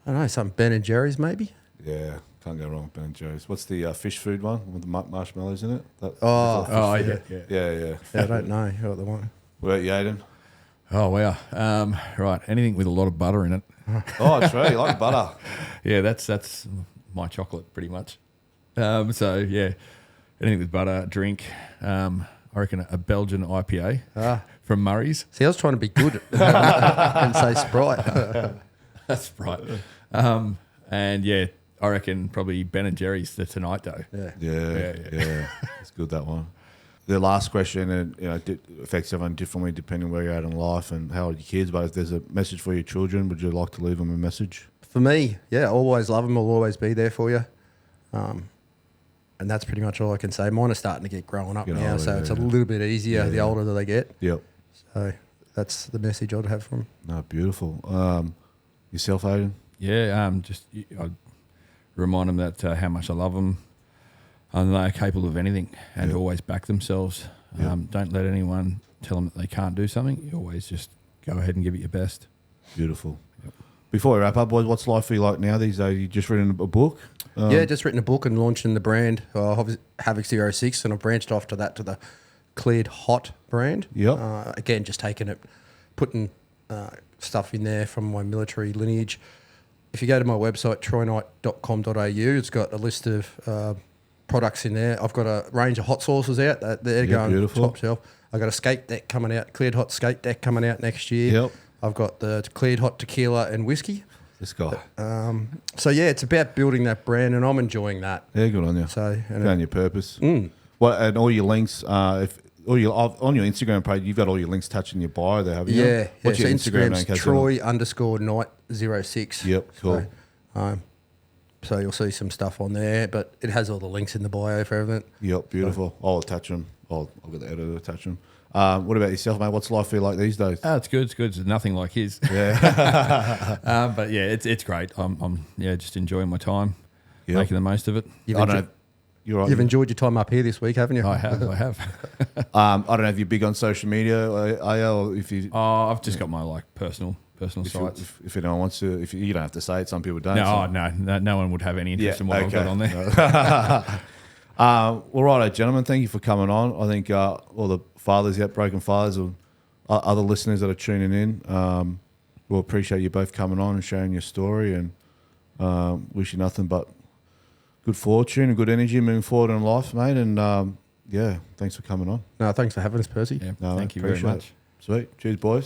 I don't know, some Ben & Jerry's maybe? Yeah, can't go wrong with Ben & Jerry's. What's the fish food one with the marshmallows in it? Yeah. Yeah. Yeah, I don't know what they want. What about you, Aidan? Oh, wow. Right, anything with a lot of butter in it. Oh, that's right. You like butter. Yeah, that's my chocolate pretty much. So, yeah, anything with butter, drink. I reckon a Belgian IPA from Murray's. See, I was trying to be good and say Sprite. That's right. And, yeah, I reckon probably Ben & Jerry's the Tonight Dough. Yeah. It's good, that one. The last question, and it affects everyone differently depending where you're at in life and how old your kids. But if there's a message for your children, would you like to leave them a message? For me, always love them. I'll always be there for you. And that's pretty much all I can say. Mine are starting to get growing up now, so it's a little bit easier the older that they get. Yep. So that's the message I'd have from them. No, beautiful. Yourself, Aidan? Yeah, I'd remind them that how much I love them. And they are capable of anything and always back themselves. Don't let anyone tell them that they can't do something. You always just go ahead and give it your best. Beautiful. Yep. Before we wrap up, boys, what's life for you like now these days? You just written a book? Just written a book and launching the brand, Havoc 06, and I've branched off to the Cleared Hot brand. Yep. Again, just taking it, putting stuff in there from my military lineage. If you go to my website, troyknight.com.au, it's got a list of products in there. I've got a range of hot sauces out. They're going beautiful. Top shelf. I've got a skate deck coming out, Cleared Hot skate deck coming out next year. Yep. I've got the Cleared Hot tequila and whiskey. This guy. It's about building that brand, and I'm enjoying that. Yeah, good on you. So, found your purpose. And all your links, on your Instagram page, you've got all your links touching your bio there, haven't you? Yeah. What's your Instagram name? Troy_Knight06. Yep, cool. So you'll see some stuff on there, but it has all the links in the bio for everything. Yep, beautiful. I'll attach them. I'll get the editor to attach them. What about yourself, mate? What's life feel like these days? It's good. It's good. It's nothing like his. Yeah. But yeah, it's great. I'm just enjoying my time, Yep. making the most of it. I don't know. You're right. You've enjoyed your time up here this week, haven't you? I have. I don't know if you're big on social media, or if you. I've just got my personal sites. If anyone wants to, if you don't have to say it, some people don't. No one would have any interest in what I've got on there. Well, righto, gentlemen, thank you for coming on. I think all the fathers, broken fathers, or other listeners that are tuning in, we'll appreciate you both coming on and sharing your story, and wish you nothing but good fortune and good energy moving forward in life, mate. And thanks for coming on. No, thanks for having us, Percy. Yeah, No, thank you very much. Sweet. Cheers, boys.